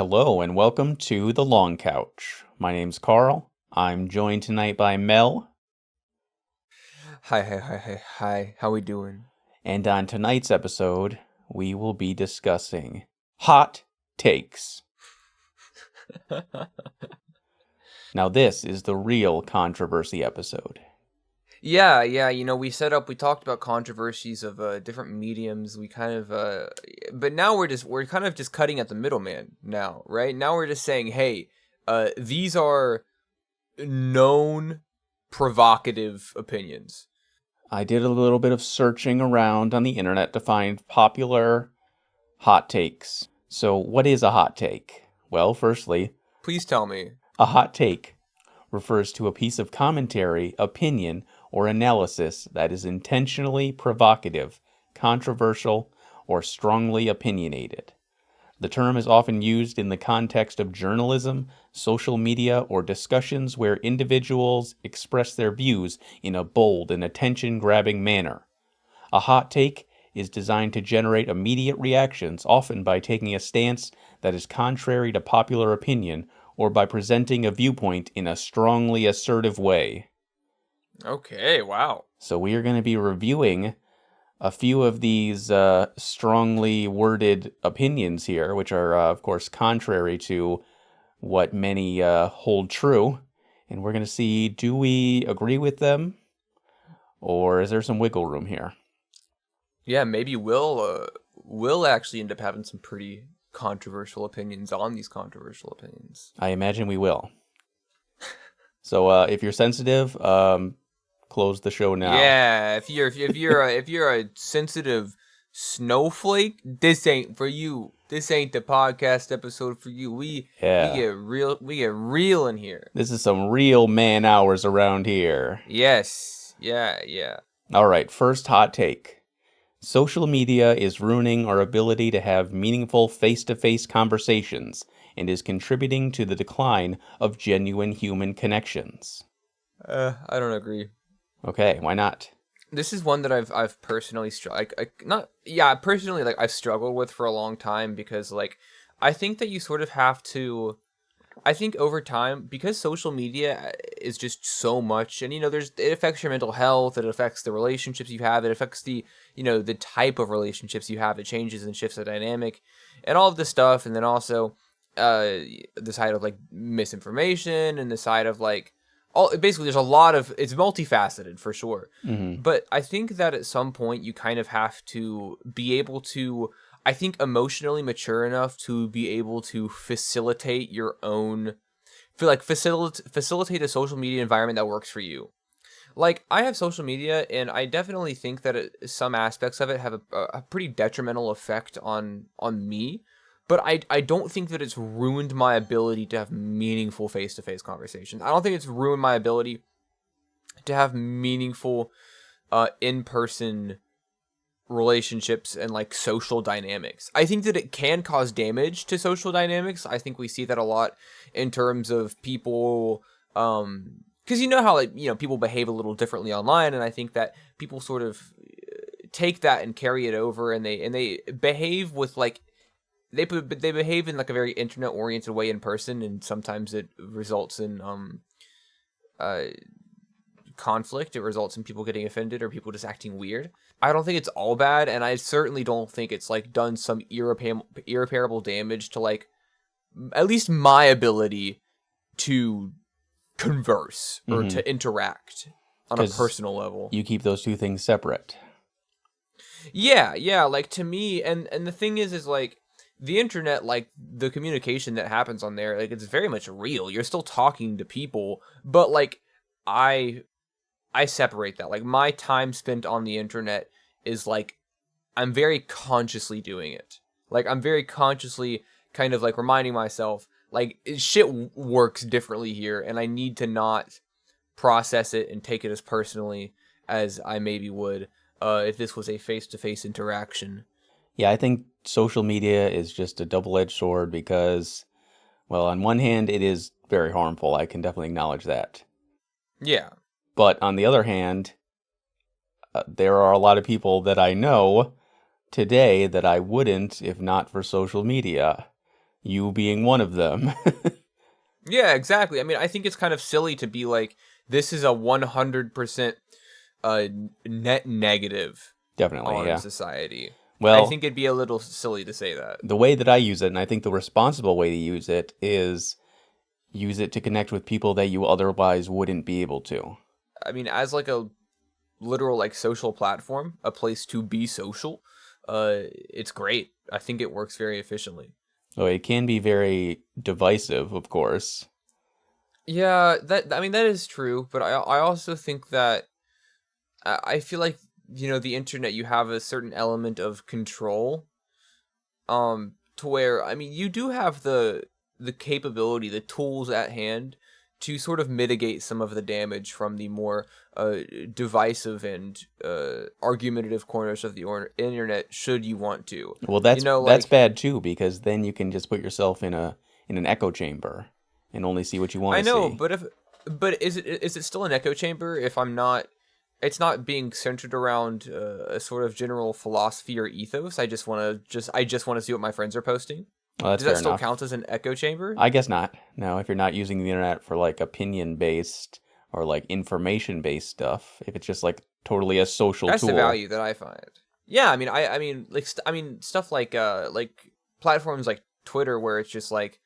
Hello and welcome to The Long Couch. My name's Carl. I'm joined tonight by Mel. Hi. How we doing? And on tonight's episode, we will be discussing hot takes. Now this is the real controversy episode. Yeah. We talked about controversies of different mediums. But now we're kind of just cutting at the middleman now, right? Now we're just saying, hey, these are known provocative opinions. I did a little bit of searching around on the internet to find popular hot takes. So what is a hot take? Well, firstly, Please tell me. a hot take refers to a piece of commentary, opinion, or analysis that is intentionally provocative, controversial, or strongly opinionated. The term is often used in the context of journalism, social media, or discussions where individuals express their views in a bold and attention-grabbing manner. A hot take is designed to generate immediate reactions, often by taking a stance that is contrary to popular opinion or by presenting a viewpoint in a strongly assertive way. Okay, wow. So we are going to be reviewing a few of these strongly worded opinions here, which are, of course, contrary to what many hold true. And we're going to see, do we agree with them? Or is there some wiggle room here? Yeah, maybe we'll actually end up having some pretty controversial opinions on these controversial opinions. I imagine we will. So if you're sensitive, close the show now. Yeah, if you're a sensitive snowflake, this ain't for you. This ain't the podcast episode for you. We get real in here. This is some real man hours around here. Yes. Yeah. All right, first hot take. Social media is ruining our ability to have meaningful face-to-face conversations and is contributing to the decline of genuine human connections. I don't agree. Okay, why not? This is one that I've personally I've struggled with for a long time because I think that you sort of have to. I think over time, because social media is just so much, and it affects your mental health, it affects the relationships you have, it affects the type of relationships you have, it changes and shifts the dynamic, and all of this stuff, and then also the side of misinformation and the side of basically there's a lot of, it's multifaceted for sure. Mm-hmm. But I think that at some point you kind of have to be able to, I think, emotionally mature enough to be able to facilitate your own, facilitate a social media environment that works for you. I have social media, and I definitely think that some aspects of it have a pretty detrimental effect on me. But I don't think that it's ruined my ability to have meaningful face-to-face conversations. I don't think it's ruined my ability to have meaningful in-person relationships and social dynamics. I think that it can cause damage to social dynamics. I think we see that a lot in terms of people, because you know how people behave a little differently online, and I think that people sort of take that and carry it over, and they behave with they behave in a very internet oriented way in person, and sometimes it results in conflict. It results in people getting offended or people just acting weird. I don't think it's all bad, and I certainly don't think it's done some irreparable damage to at least my ability to converse or to interact on a personal level. You keep those two things separate. Yeah, to me, and the thing is the internet, the communication that happens on there, it's very much real. You're still talking to people, but I separate that. My time spent on the internet is I'm very consciously doing it. I'm very consciously kind of reminding myself shit works differently here, and I need to not process it and take it as personally as I maybe would if this was a face-to-face interaction. Yeah, I think social media is just a double-edged sword because, well, on one hand, it is very harmful. I can definitely acknowledge that. Yeah. But on the other hand, there are a lot of people that I know today that I wouldn't if not for social media. you being one of them. Yeah, exactly. I mean, I think it's kind of silly to be like, this is a 100% net negative Definitely, on yeah. society. I Well, think it'd be a little silly to say that. the way that I use it, and I think the responsible way to use it, is use it to connect with people that you otherwise wouldn't be able to. I mean, as like a literal like social platform, a place to be social, it's great. I think it works very efficiently. So it can be very divisive, of course. Yeah, that I mean that is true, but I also think that I feel like the internet, you have a certain element of control, to where I mean you do have the capability, the tools at hand to sort of mitigate some of the damage from the more divisive and argumentative corners of the internet, should you want to. Well, that's Like, bad too, because then you can just put yourself in an echo chamber and only see what you want I to know, see. but is it still an echo chamber if I'm not? It's not being centered around a sort of general philosophy or ethos. I just want to see what my friends are posting. Well, that's Does that fair still enough. count as an echo chamber? I guess not. No, if you're not using the internet for like opinion based or like information based stuff, if it's just like totally a social That's the tool. value that I find. Yeah, I mean, I mean, like, I mean, stuff like platforms like Twitter, where it's just like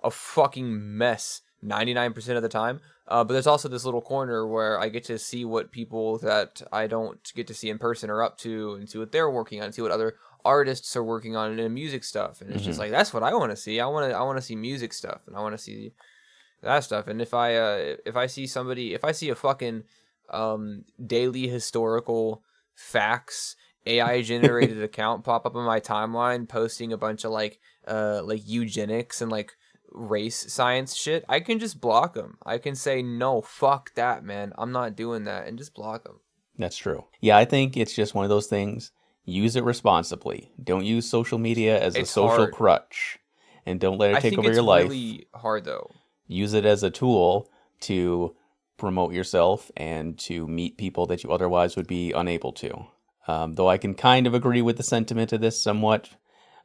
a fucking mess 99% of the time. But there's also this little corner where I get to see what people that I don't get to see in person are up to, and see what they're working on, see what other artists are working on in music stuff. And it's just Hmm. like, that's what I want to see. I want to see music stuff, and I want to see that stuff. And if I see a fucking daily historical facts AI generated account pop up on my timeline posting a bunch of like eugenics and like race science shit, I can just block them. I can say no, fuck that, man. I'm not doing that, and just block them. That's true. Yeah, I think it's just one of those things. Use it responsibly. Don't use social media as a It's social hard. crutch, and don't let it I take think over it's your life. really hard though. Use it as a tool to promote yourself and to meet people that you otherwise would be unable to. Though I can kind of agree with the sentiment of this somewhat.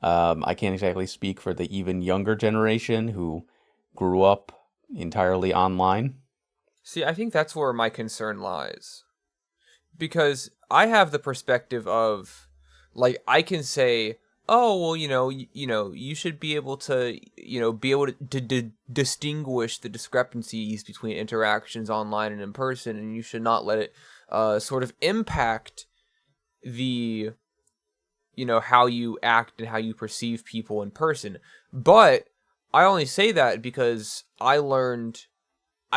I can't exactly speak for the even younger generation who grew up entirely online. See, I think that's where my concern lies. Because I have the perspective of, like, I can say, oh well, you should be able to, distinguish the discrepancies between interactions online and in person, and you should not let it sort of impact the, how you act and how you perceive people in person. But I only say that because I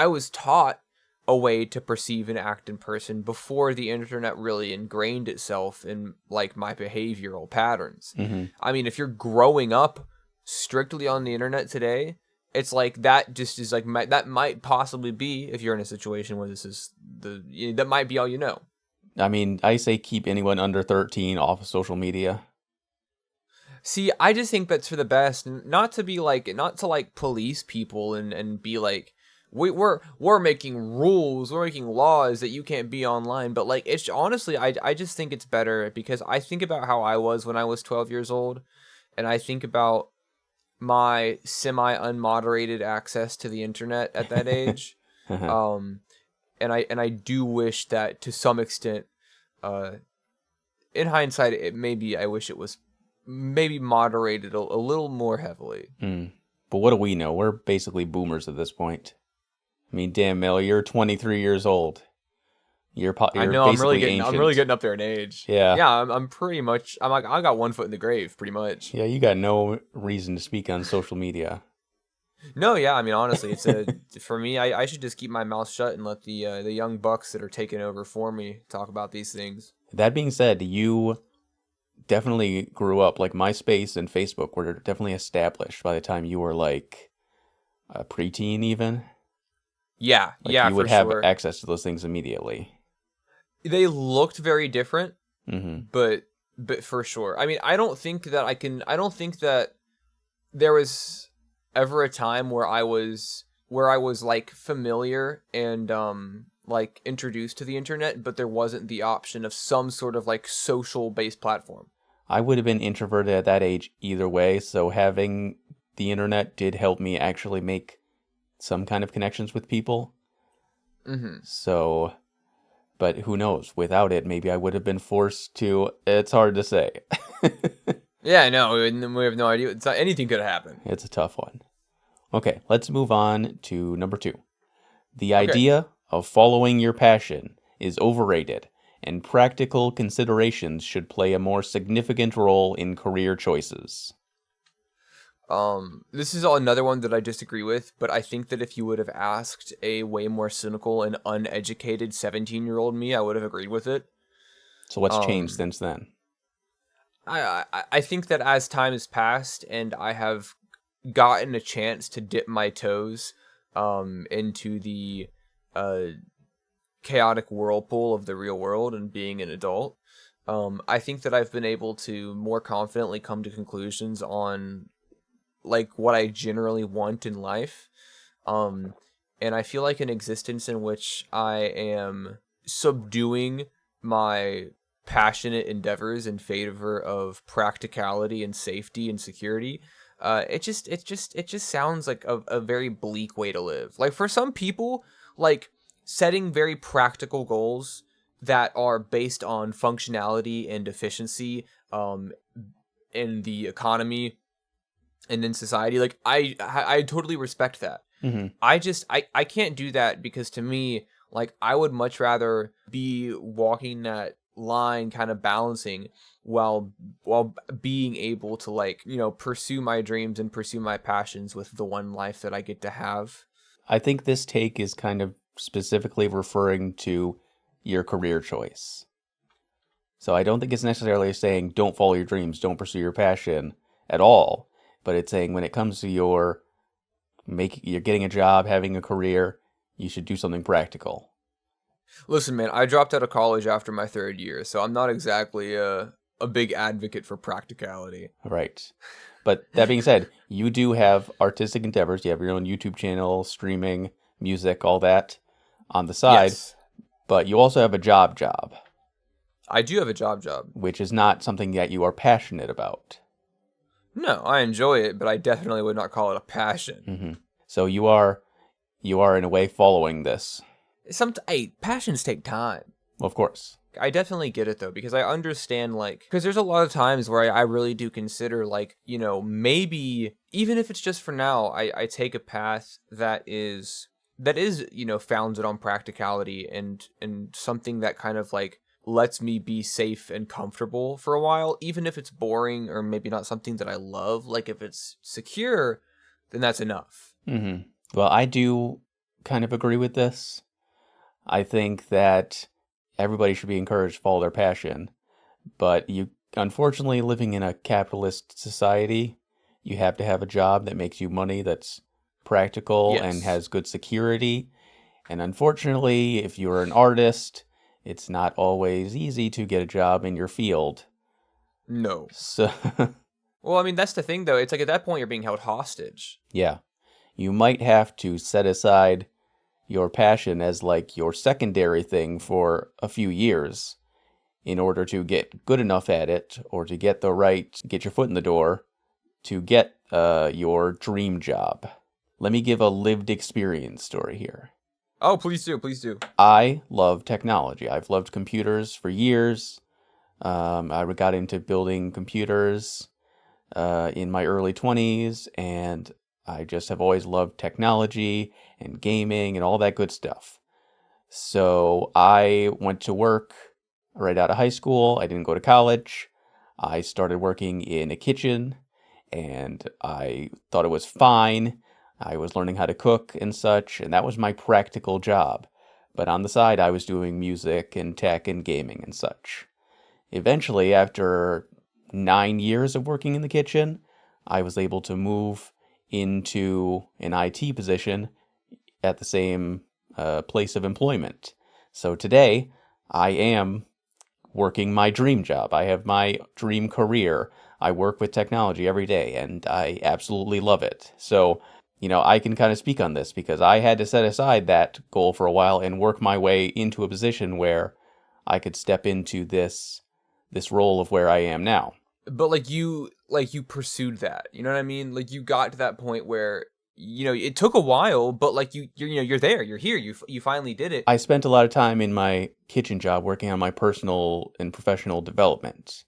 was taught a way to perceive and act in person before the internet really ingrained itself in like my behavioral patterns. Hmm. I mean, if you're growing up strictly on the internet today, it's like that just is like that might possibly be, if you're in a situation where this is that might be all you know. I mean, I say keep anyone under 13 off of social media. See, I just think that's for the best, not to be like, not to like police people and be like, we're making rules, we're making laws that you can't be online. But like, it's honestly, I just think it's better, because I think about how I was when I was 12 years old, and I think about my semi unmoderated access to the internet at that age. um, and I do wish that to some extent, uh, in hindsight, it maybe I wish it was maybe moderated a little more heavily. Mm. But what do we know? We're basically boomers at this point. I mean, damn, Mel, you're 23 years old. I You're know basically I'm really ancient. getting up there in age. Yeah. Yeah, I'm pretty much, I'm like, I got one foot in the grave pretty much. Yeah, you got no reason to speak on social media. No, yeah, I mean honestly, it's a for me, I should just keep my mouth shut and let the young bucks that are taking over for me talk about these things. That being said, you definitely grew up, like MySpace and Facebook were definitely established by the time you were like a preteen even. Yeah, Like yeah, you for would have sure. access to those things immediately. They looked very different, Hmm. but for sure. I mean, I don't think that there was ever a time where I was like familiar and like introduced to the internet, but there wasn't the option of some sort of like social based platform. I would have been introverted at that age either way, so having the internet did help me actually make some kind of connections with people. Mm-hmm. So, but who knows? Without it, maybe I would have been forced to. It's hard to say. Yeah, I know. We have no idea. Anything could happen. It's a tough one. Okay, let's move on to number 2. The Okay. idea of following your passion is overrated, and practical considerations should play a more significant role in career choices. This is another one that I disagree with, but I think that if you would have asked a way more cynical and uneducated 17-year-old me, I would have agreed with it. So what's Um, changed since then? I think that as time has passed and I have gotten a chance to dip my toes into the chaotic whirlpool of the real world and being an adult, I think that I've been able to more confidently come to conclusions on like what I generally want in life. And I feel like an existence in which I am subduing my passionate endeavors in favor of practicality and safety and security. It just sounds like a very bleak way to live. Like for some people, like setting very practical goals that are based on functionality and efficiency, in the economy and in society, like I totally respect that. Hmm. I can't do that because to me, like I would much rather be walking that line kind of balancing while being able to, like, pursue my dreams and pursue my passions with the one life that I get to have. I think this take is kind of specifically referring to your career choice. So I don't think it's necessarily saying don't follow your dreams, don't pursue your passion at all, but it's saying when it comes to you're getting a job, having a career, you should do something practical. Listen, man, I dropped out of college after my third year, so I'm not exactly a big advocate for practicality. Right. But that being said, you do have artistic endeavors. You have your own YouTube channel, streaming, music, all that on the side. Yes, But you also have a job, I do have a job. which is not something that you are passionate about. No, I enjoy it, but I definitely would not call it a passion. Hmm. So you are in a way following this. Passions take time. Of course. I definitely get it though, because I understand, like, because there's a lot of times where I really do consider, like, maybe even if it's just for now, I take a path that is founded on practicality and something that kind of like lets me be safe and comfortable for a while, even if it's boring or maybe not something that I love. Like if it's secure, then that's enough. Hmm. Well, I do kind of agree with this. I think that everybody should be encouraged to follow their passion, but unfortunately, living in a capitalist society, you have to have a job that makes you money, that's practical and Yes. has good security. And unfortunately, if you're an artist, it's not always easy to get a job in your field. No. So, Well, I mean, that's the thing though. It's like at that point you're being held hostage. yeah, you might have to set aside your passion as like your secondary thing for a few years in order to get good enough at it or to get your foot in the door to get your dream job. Let me give a lived experience story here. Oh, please do, please do. I love technology. I've loved computers for years. I got into building computers in my early 20s, and I just have always loved technology and gaming and all that good stuff. So I went to work right out of high school. I didn't go to college. I started working in a kitchen, and I thought it was fine. I was learning how to cook and such, and that was my practical job. But on the side, I was doing music and tech and gaming and such. Eventually, after 9 years of working in the kitchen, I was able to move into an IT position at the same place of employment. So today, I am working my dream job. I have my dream career. I work with technology every day, and I absolutely love it. So, I can kind of speak on this because I had to set aside that goal for a while and work my way into a position where I could step into this role of where I am now. But like you like you pursued that. You know what I mean? Like you got to that point where it took a while, but like you're there, you're here, you finally did it. I spent a lot of time in my kitchen job working on my personal and professional development.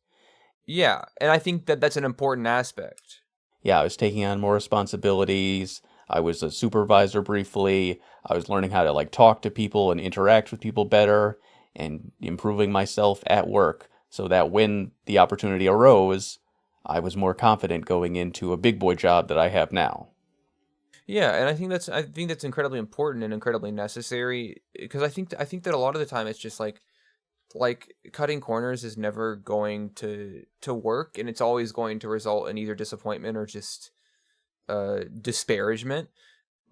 Yeah, and I think that that's an important aspect. Yeah, I was taking on more responsibilities. I was a supervisor briefly. I was learning how to like talk to people and interact with people better and improving myself at work so that when the opportunity arose, I was more confident going into a big boy job that I have now. Yeah, and I think that's incredibly important and incredibly necessary because I think that a lot of the time it's just like cutting corners is never going to work, and it's always going to result in either disappointment or just disparagement.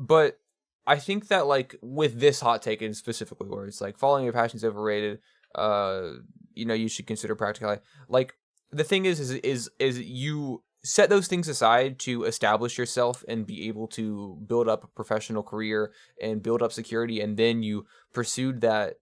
But I think that like with this hot take in specifically, where it's like following your passion's overrated, uh, you should consider practicality. Like the thing is you set those things aside to establish yourself and be able to build up a professional career and build up security, and then you pursued that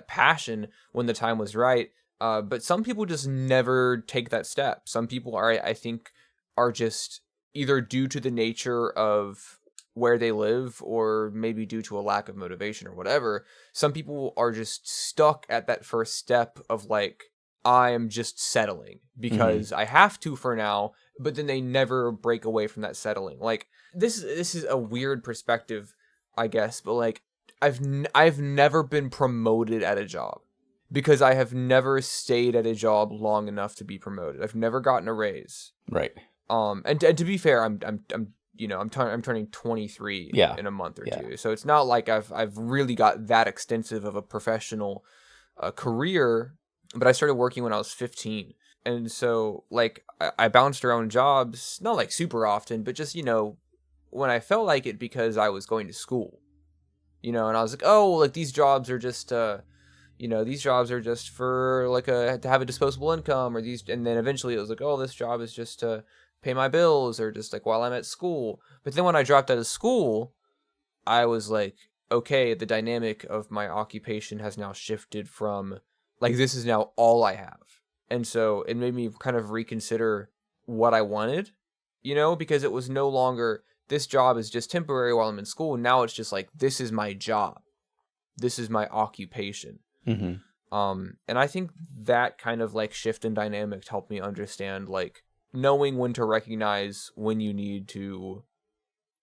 passion when the time was right. But some people just never take that step. Some people I think are just either due to the nature of where they live or maybe due to a lack of motivation or whatever. Some people are just stuck at that first step of like, I am just settling because I have to for now, but then they never break away from that settling. Like this is a weird perspective, I guess, but like I've never been promoted at a job because I have never stayed at a job long enough to be promoted. I've never gotten a raise. Right. And to be fair, I'm turning 23 Yeah. in a month or Yeah. two, so it's not like I've really got that extensive of a professional career. But I started working when I was 15, and so like I bounced around jobs, not like super often, but just when I felt like it because I was going to school, and I was like, oh, like these jobs are just these jobs are just for like to have a disposable income, or these, and then eventually it was like, oh, this job is just to pay my bills or just like while I'm at school. But then when I dropped out of school, I was like, okay, the dynamic of my occupation has now shifted from like this is now all I have. And so it made me kind of reconsider what I wanted, because it was no longer this job is just temporary while I'm in school. Now it's just like this is my job. This is my occupation. Hmm. And I think that kind of like shift in dynamic helped me understand like knowing when to recognize when you need to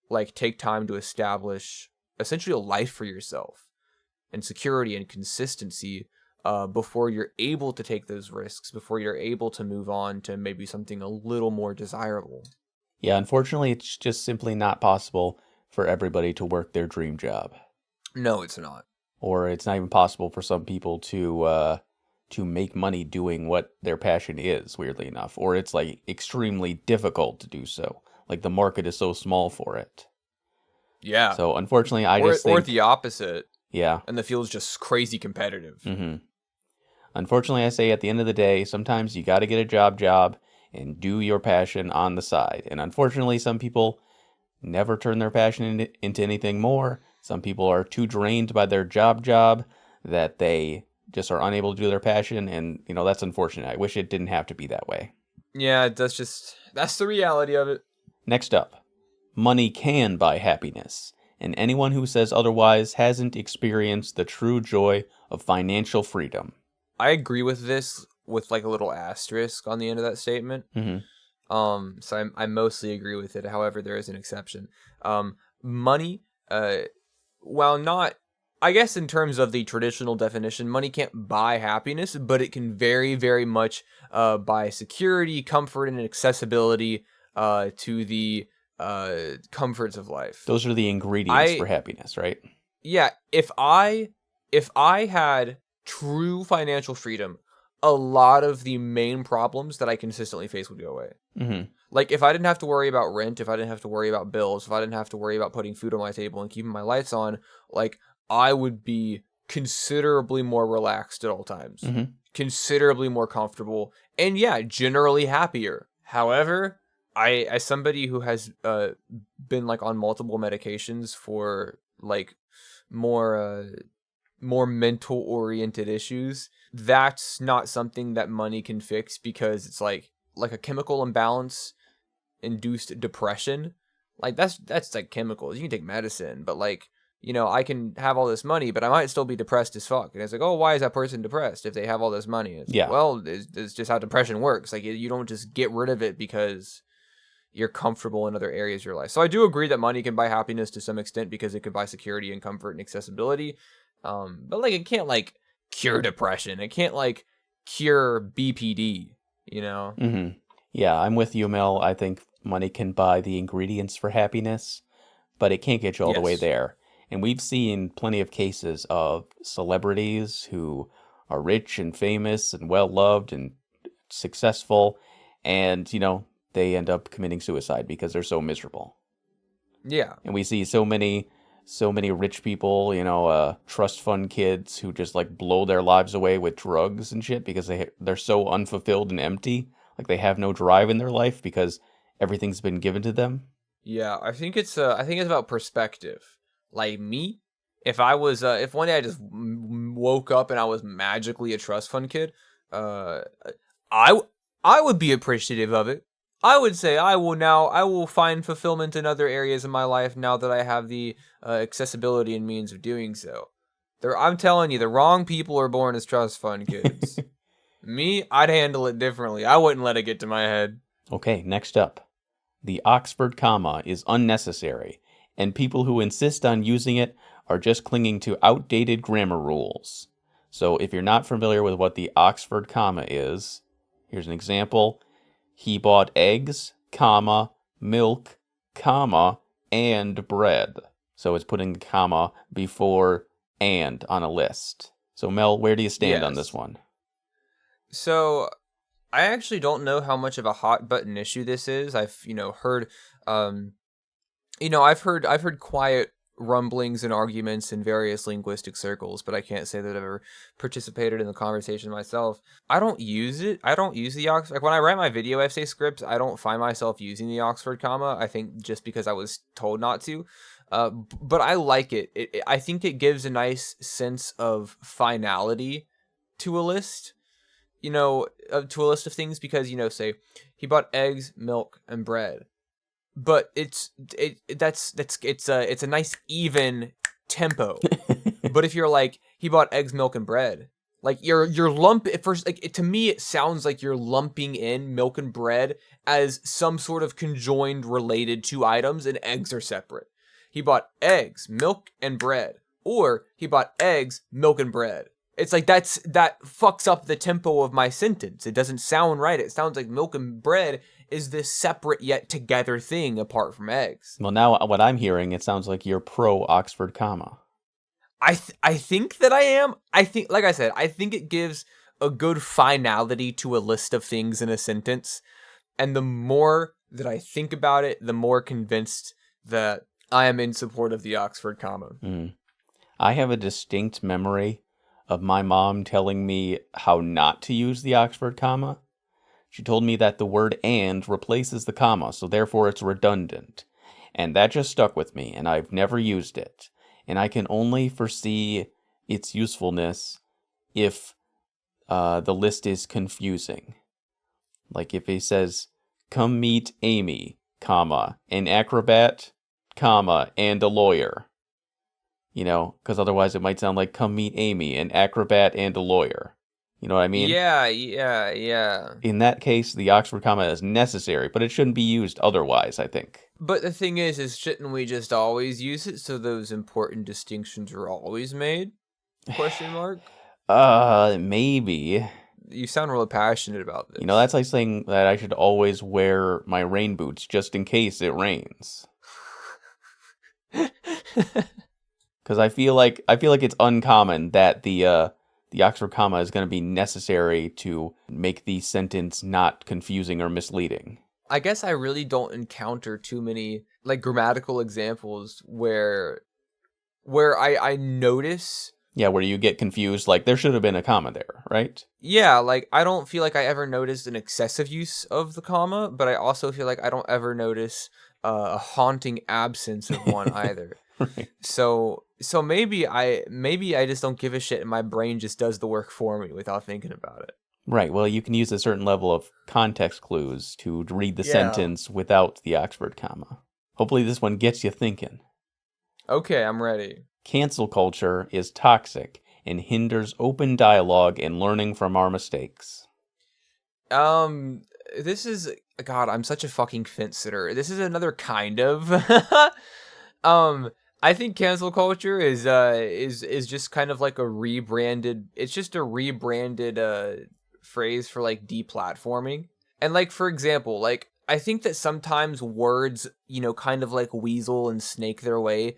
like take time to establish essentially a life for yourself and security and consistency before you're able to take those risks, before you're able to move on to maybe something a little more desirable. Yeah, unfortunately, it's just simply not possible for everybody to work their dream job. No, it's not. Or it's not even possible for some people to make money doing what their passion is, weirdly enough. Or it's like extremely difficult to do so. Like the market is so small for it. Yeah. So unfortunately, I or just think, the opposite, yeah. and the field's just crazy competitive. Hmm. Unfortunately, I say at the end of the day, sometimes you got to get a job and do your passion on the side. And unfortunately, some people never turn their passion into anything more. Some people are too drained by their job that they just are unable to do their passion. And, that's unfortunate. I wish it didn't have to be that way. Yeah, that's the reality of it. Next up, money can buy happiness. And anyone who says otherwise hasn't experienced the true joy of financial freedom. I agree with this with like a little asterisk on the end of that statement. Hmm. So I mostly agree with it. However, there is an exception. Money, while not, I guess in terms of the traditional definition, money can't buy happiness, but it can very, very much buy security, comfort, and accessibility to the comforts of life. Those are the ingredients for happiness, right? Yeah, if I had true financial freedom, a lot of the main problems that I consistently face would go away. Mm-hmm. Like if I didn't have to worry about rent, if I didn't have to worry about bills, if I didn't have to worry about putting food on my table and keeping my lights on, like I would be considerably more relaxed at all times, considerably more comfortable, and yeah, generally happier. However, as somebody who has been like on multiple medications for like more mental oriented issues, that's not something that money can fix, because it's like like a chemical imbalance induced depression, like that's like chemicals. You can take medicine, but like, I can have all this money, but I might still be depressed as fuck. And it's like, oh, why is that person depressed if they have all this money? It's like, Yeah. well, it's just how depression works. Like, you don't just get rid of it because you're comfortable in other areas of your life. So I do agree that money can buy happiness to some extent because it can buy security and comfort and accessibility. But like, it can't like cure depression. It can't like cure BPD, Yeah, I'm with you, Mel. I think money can buy the ingredients for happiness, but it can't get you all the way Yes. there. And we've seen plenty of cases of celebrities who are rich and famous and well loved and successful, and they end up committing suicide because they're so miserable. Yeah. And we see so many rich people, trust fund kids who just like blow their lives away with drugs and shit because they're so unfulfilled and empty, like they have no drive in their life because everything's been given to them. Yeah, I think it's about perspective. Like me, if one day I just woke up and I was magically a trust fund kid, uh, I would be appreciative of it. I would say I will find fulfillment in other areas of my life now that I have the accessibility and means of doing so. I'm telling you, the wrong people are born as trust fund kids. Me, I'd handle it differently. I wouldn't let it get to my head. Okay, next up. The Oxford comma is unnecessary, and people who insist on using it are just clinging to outdated grammar rules. So if you're not familiar with what the Oxford comma is, here's an example. He bought eggs, comma, milk, comma, and bread. So it's putting the comma before and on a list. So Mel, where do you stand on this Yes. one? So I actually don't know how much of a hot button issue this is. I've heard I've heard quiet rumblings and arguments in various linguistic circles, but I can't say that I've ever participated in the conversation myself. I don't use it. I don't use the Oxford. Like when I write my video essay scripts, I don't find myself using the Oxford comma. I think just because I was told not to. But I like it. I think it gives a nice sense of finality to a list. To a list of things because say he bought eggs, milk, and bread, but it's a nice even tempo. But if you're like he bought eggs, milk, and bread, like you're lump at first, like to me it sounds like you're lumping in milk and bread as some sort of conjoined related two items, and eggs are separate. He bought eggs, milk, and bread, or he bought eggs, milk, and bread. It's like that fucks up the tempo of my sentence. It doesn't sound right. It sounds like milk and bread is this separate yet together thing apart from eggs. Well, now what I'm hearing, it sounds like you're pro Oxford comma. I think that I am. I think, like I said, I think it gives a good finality to a list of things in a sentence. And the more that I think about it, the more convinced that I am in support of the Oxford comma. I have a distinct memory of my mom telling me how not to use the Oxford comma. She told me that the word and replaces the comma, so therefore it's redundant. And that just stuck with me, and I've never used it. And I can only foresee its usefulness if the list is confusing. Like if he says, come meet Amy, comma, an acrobat, comma, and a lawyer. Because otherwise it might sound like come meet Amy, an acrobat and a lawyer. You know what I mean? Yeah. In that case, the Oxford comma is necessary, but it shouldn't be used otherwise, I think. But the thing is shouldn't we just always use it so those important distinctions are always made? Question mark? Maybe. You sound really passionate about this. That's like saying that I should always wear my rain boots just in case it rains. Because I feel like it's uncommon that the Oxford comma is going to be necessary to make the sentence not confusing or misleading. I guess I really don't encounter too many like grammatical examples where I notice. Yeah, where you get confused, like there should have been a comma there, right? Yeah, like I don't feel like I ever noticed an excessive use of the comma, but I also feel like I don't ever notice a haunting absence of one either. Right. So maybe I just don't give a shit and my brain just does the work for me without thinking about it. Right. Well, you can use a certain level of context clues to read the Yeah. sentence without the Oxford comma. Hopefully, this one gets you thinking. Okay, I'm ready. Cancel culture is toxic and hinders open dialogue and learning from our mistakes. Um, this is God. I'm such a fucking fence sitter. This is another kind of. um, I think cancel culture is just kind of like a rebranded. It's just a rebranded phrase for like deplatforming. And like for example, like I think that sometimes words, kind of like weasel and snake their way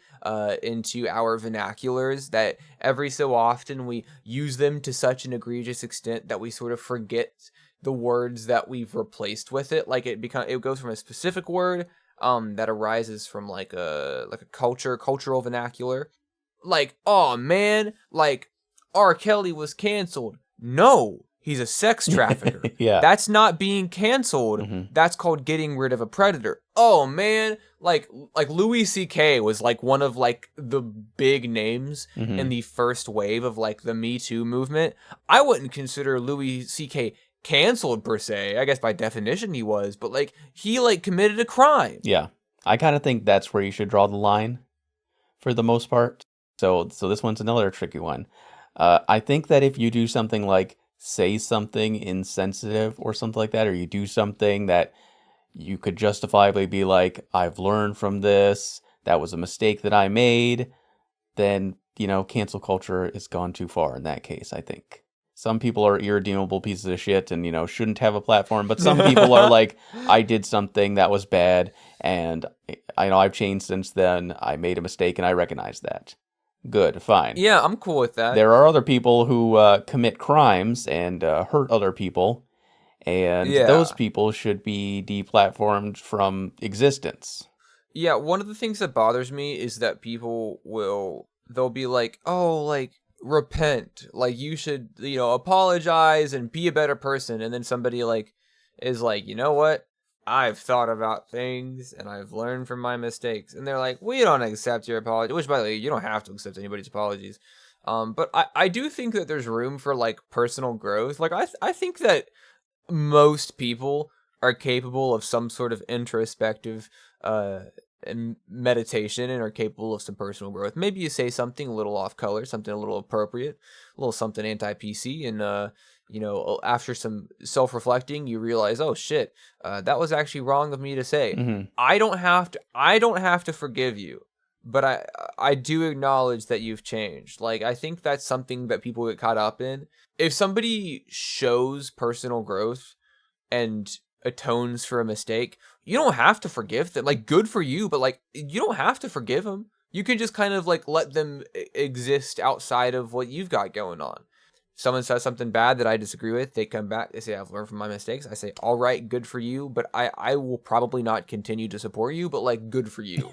into our vernaculars, that every so often we use them to such an egregious extent that we sort of forget the words that we've replaced with it. Like it goes from a specific word that arises from like a cultural vernacular. Like, oh man, like R. Kelly was canceled. No, he's a sex trafficker. Yeah. That's not being canceled. hmm That's called getting rid of a predator. Oh man, like Louis C.K. was like one of like the big names hmm in the first wave of like the Me Too movement. I wouldn't consider Louis C.K. canceled per se. I guess by definition he was, but like he like committed a crime. Yeah. I kind of think that's where you should draw the line for the most part. So this one's another tricky one. I think that if you do something like say something insensitive or something like that, or you do something that you could justifiably be like, I've learned from this, that was a mistake that I made, then, cancel culture has gone too far in that case, I think. Some people are irredeemable pieces of shit and, shouldn't have a platform, but some people are like, I did something that was bad and I know I've changed since then. I made a mistake and I recognize that. Good, fine. Yeah, I'm cool with that. There are other people who commit crimes and hurt other people, and those Yeah. people should be deplatformed from existence. Yeah, one of the things that bothers me is that they'll be like, "Oh, like repent. Like you should, apologize and be a better person." And then somebody like is like, "You know what? I've thought about things and I've learned from my mistakes." And they're like, "We don't accept your apology." Which, by the way, you don't have to accept anybody's apologies. But I do think that there's room for like personal growth. Like I think that most people are capable of some sort of introspective and meditation and are capable of some personal growth. Maybe you say something a little off color, something a little appropriate, a little something anti-PC, and after some self-reflecting, you realize, oh shit, that was actually wrong of me to say. hmm I don't have to forgive you, but I do acknowledge that you've changed. Like I think that's something that people get caught up in. If somebody shows personal growth and atones for a mistake, you don't have to forgive them. Like, good for you, but like, you don't have to forgive them. You can just kind of like let them exist outside of what you've got going on. Someone says something bad that I disagree with, they come back, they say, I've learned from my mistakes. I say, all right, good for you, but I will probably not continue to support you, but like, good for you.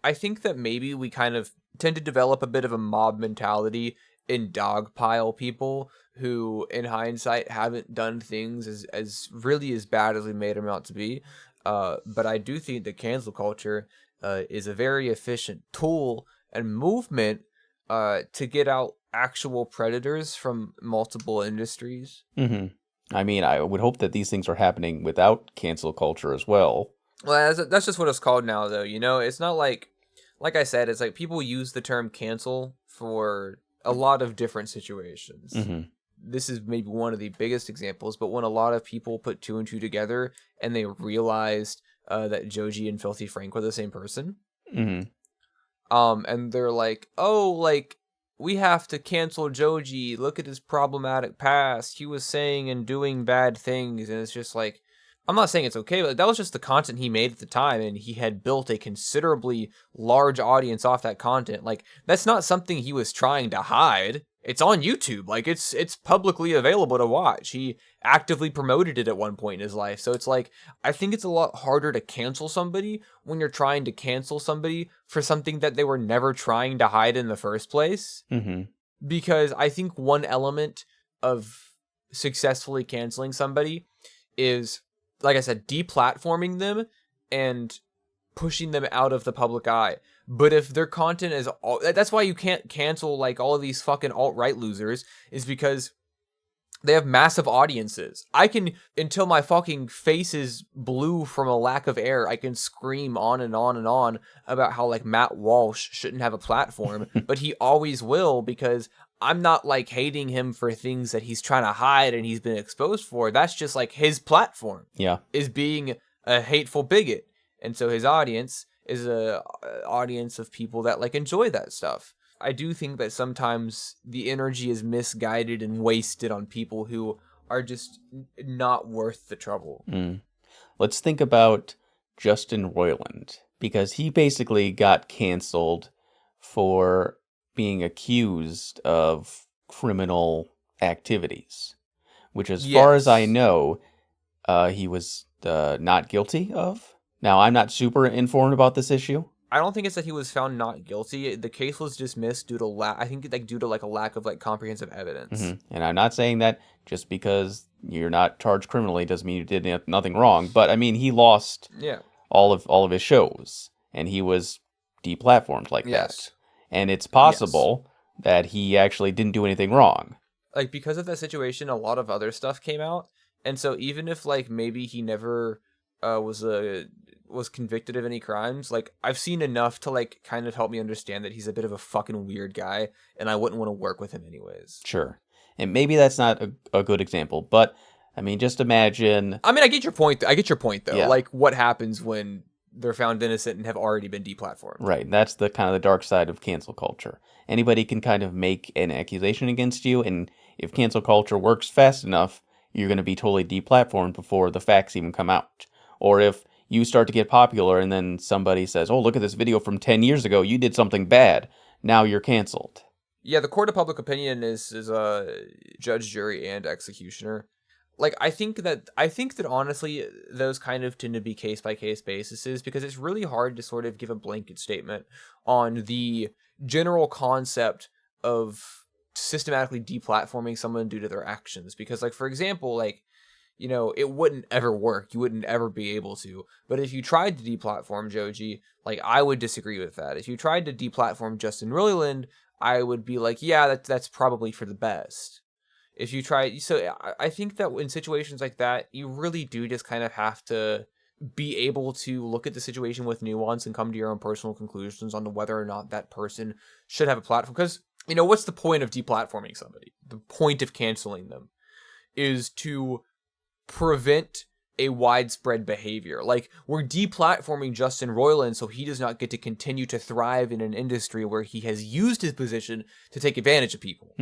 I think that maybe we kind of tend to develop a bit of a mob mentality in dogpile people who, in hindsight, haven't done things as really as bad as we made them out to be. But I do think that cancel culture is a very efficient tool and movement to get out actual predators from multiple industries. hmm I mean, I would hope that these things are happening without cancel culture as well. Well, that's just what it's called now, though. It's not like I said, it's like people use the term cancel for a lot of different situations. hmm This is maybe one of the biggest examples, but when a lot of people put two and two together and they realized that Joji and Filthy Frank were the same person, hmm and they're like, oh, like, we have to cancel Joji. Look at his problematic past. He was saying and doing bad things, and it's just like, I'm not saying it's okay, but that was just the content he made at the time, and he had built a considerably large audience off that content. Like, that's not something he was trying to hide. It's on YouTube. Like, it's publicly available to watch. He actively promoted it at one point in his life. So it's like, I think it's a lot harder to cancel somebody when you're trying to cancel somebody for something that they were never trying to hide in the first place. hmm Because I think one element of successfully canceling somebody is, like I said, deplatforming them and pushing them out of the public eye. But if their content is that's why you can't cancel like all of these fucking alt-right losers, is because They have massive audiences. I can, until my fucking face is blue from a lack of air, I can scream on and on and on about how like Matt Walsh shouldn't have a platform, but he always will, because I'm not like hating him for things that he's trying to hide and he's been exposed for. That's just like his platform. Yeah. Is being a hateful bigot. And so his audience is a audience of people that like enjoy that stuff. I do think that sometimes the energy is misguided and wasted on people who are just not worth the trouble. Let's think about Justin Roiland, because he basically got canceled for being accused of criminal activities, which, as far as I know, he was not guilty of. Now, I'm not super informed about this issue. I don't think it's that he was found not guilty. The case was dismissed due to a lack of like comprehensive evidence. And I'm not saying that just because you're not charged criminally doesn't mean you did nothing wrong. But I mean, he lost all of his shows, and he was deplatformed like that. And it's possible that he actually didn't do anything wrong. Like, because of that situation, a lot of other stuff came out, and so even if like maybe he never was convicted of any crimes, like I've seen enough to like kind of help me understand that he's a bit of a fucking weird guy, and I wouldn't want to work with him anyways. Sure. And maybe that's not a good example, but I mean, just imagine. I mean, I get your point. Though. Yeah. Like, what happens when they're found innocent and have already been deplatformed? Right. That's the kind of the dark side of cancel culture. Anybody can kind of make an accusation against you, and if cancel culture works fast enough, you're going to be totally deplatformed before the facts even come out. Or if you start to get popular and then somebody says, oh, look at this video from 10 years ago, you did something bad, now you're canceled. Yeah, the court of public opinion is a judge, jury, and executioner. Like, I think that honestly, those kind of tend to be case-by-case bases, because it's really hard to sort of give a blanket statement on the general concept of systematically deplatforming someone due to their actions. Because, like, for example, like, you know, it wouldn't ever work. You wouldn't ever be able to. But if you tried to deplatform Joji, like, I would disagree with that. If you tried to deplatform Justin Roiland, I would be like, yeah, that's probably for the best. If you try, so I think that in situations like that, you really do just kind of have to be able to look at the situation with nuance and come to your own personal conclusions on whether or not that person should have a platform. Because, you know, what's the point of deplatforming somebody? The point of canceling them is to prevent a widespread behavior. Like, we're deplatforming Justin Roiland so he does not get to continue to thrive in an industry where he has used his position to take advantage of people.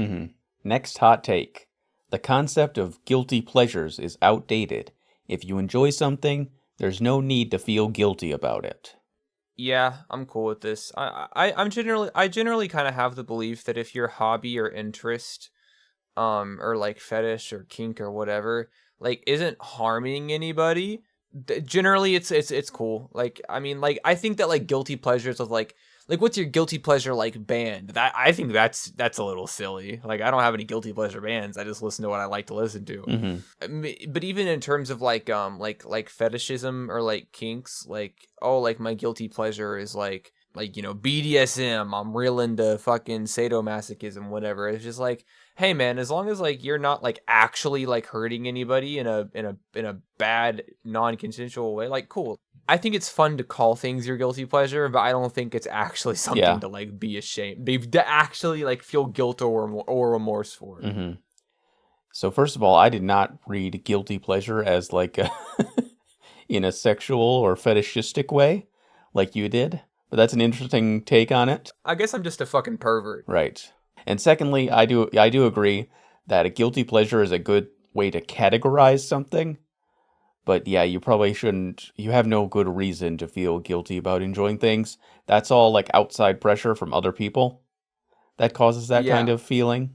Next hot take. The concept of guilty pleasures is outdated. If you enjoy something, there's no need to feel guilty about it. Yeah, I'm cool with this. I generally kind of have the belief that if your hobby or interest, or like fetish or kink or whatever, like isn't harming anybody, generally it's cool. Like, I mean, like I think that like guilty pleasures of like what's your guilty pleasure like band? That I think that's a little silly. Like, I don't have any guilty pleasure bands. I just listen to what I like to listen to. But even in terms of like fetishism or like kinks, like, oh, like my guilty pleasure is like you know, BDSM. I'm real into fucking sadomasochism, whatever. It's just like, hey man, as long as like you're not like actually like hurting anybody in a bad non-consensual way, like, cool. I think it's fun to call things your guilty pleasure, but I don't think it's actually something to like be ashamed, to actually like feel guilt or remorse for. So first of all, I did not read guilty pleasure as like in a sexual or fetishistic way, like you did. But that's an interesting take on it. I guess I'm just a fucking pervert. Right. And secondly, I do agree that a guilty pleasure is a good way to categorize something. But yeah, you probably shouldn't, you have no good reason to feel guilty about enjoying things. That's all like outside pressure from other people that causes that kind of feeling.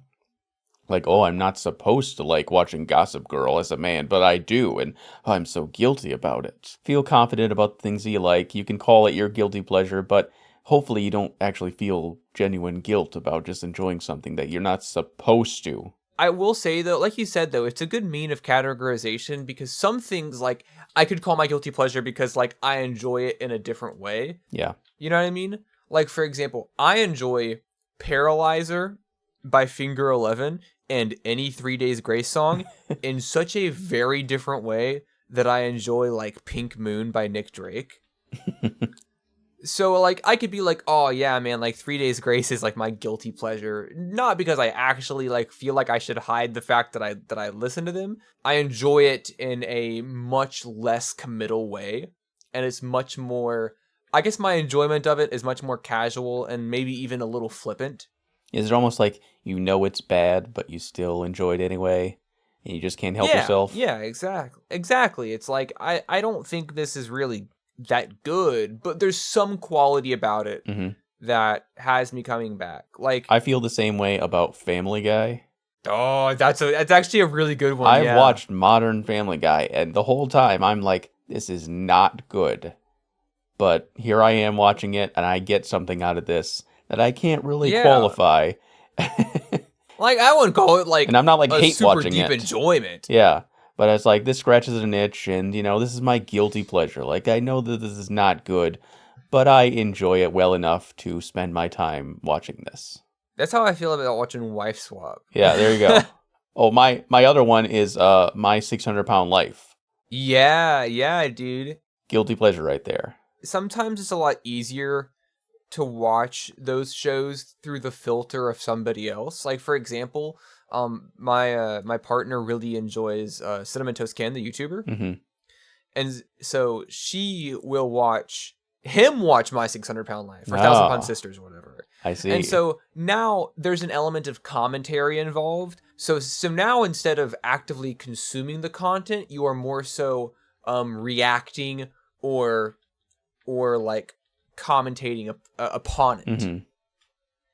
Like, oh, I'm not supposed to like watching Gossip Girl as a man, but I do, and I'm so guilty about it. Feel confident about the things that you like. You can call it your guilty pleasure, but hopefully you don't actually feel genuine guilt about just enjoying something that you're not supposed to. I will say, though, like you said, though, it's a good mean of categorization, because some things, like, I could call my guilty pleasure because, like, I enjoy it in a different way. Yeah. You know what I mean? Like, for example, I enjoy Paralyzer by Finger Eleven and any 3 Days Grace song in such a very different way that I enjoy like Pink Moon by Nick Drake. So like I could be like, oh yeah, man, like 3 Days Grace is like my guilty pleasure. Not because I actually like feel like I should hide the fact that I listen to them. I enjoy it in a much less committal way. And it's much more, I guess my enjoyment of it is much more casual and maybe even a little flippant. Is it almost like you know it's bad, but you still enjoy it anyway, and you just can't help yourself? Yeah, exactly. It's like I don't think this is really that good, but there's some quality about it hmm that has me coming back. Like, I feel the same way about Family Guy. oh, that's actually a really good one. I've watched modern Family Guy, and the whole time I'm like, this is not good. But here I am watching it, and I get something out of this that I can't really Yeah. qualify. Like I wouldn't call it like And I'm not like a hate super watching deep it. enjoyment. Yeah, but it's like this scratches an itch, and this is my guilty pleasure. Like I know that this is not good, but I enjoy it well enough to spend my time watching this. That's how I feel about watching Wife Swap. Yeah, there you go. Oh, my other one is My 600-Pound Life. Yeah, dude. Guilty pleasure right there. Sometimes it's a lot easier to watch those shows through the filter of somebody else. Like for example, my partner really enjoys Cinnamon Toast Ken, the YouTuber, hmm and so she will watch My 600-Pound Life or 1,000-Pound Sisters or whatever. I see. And so now there's an element of commentary involved. So now instead of actively consuming the content, you are more so reacting or like commentating upon it. hmm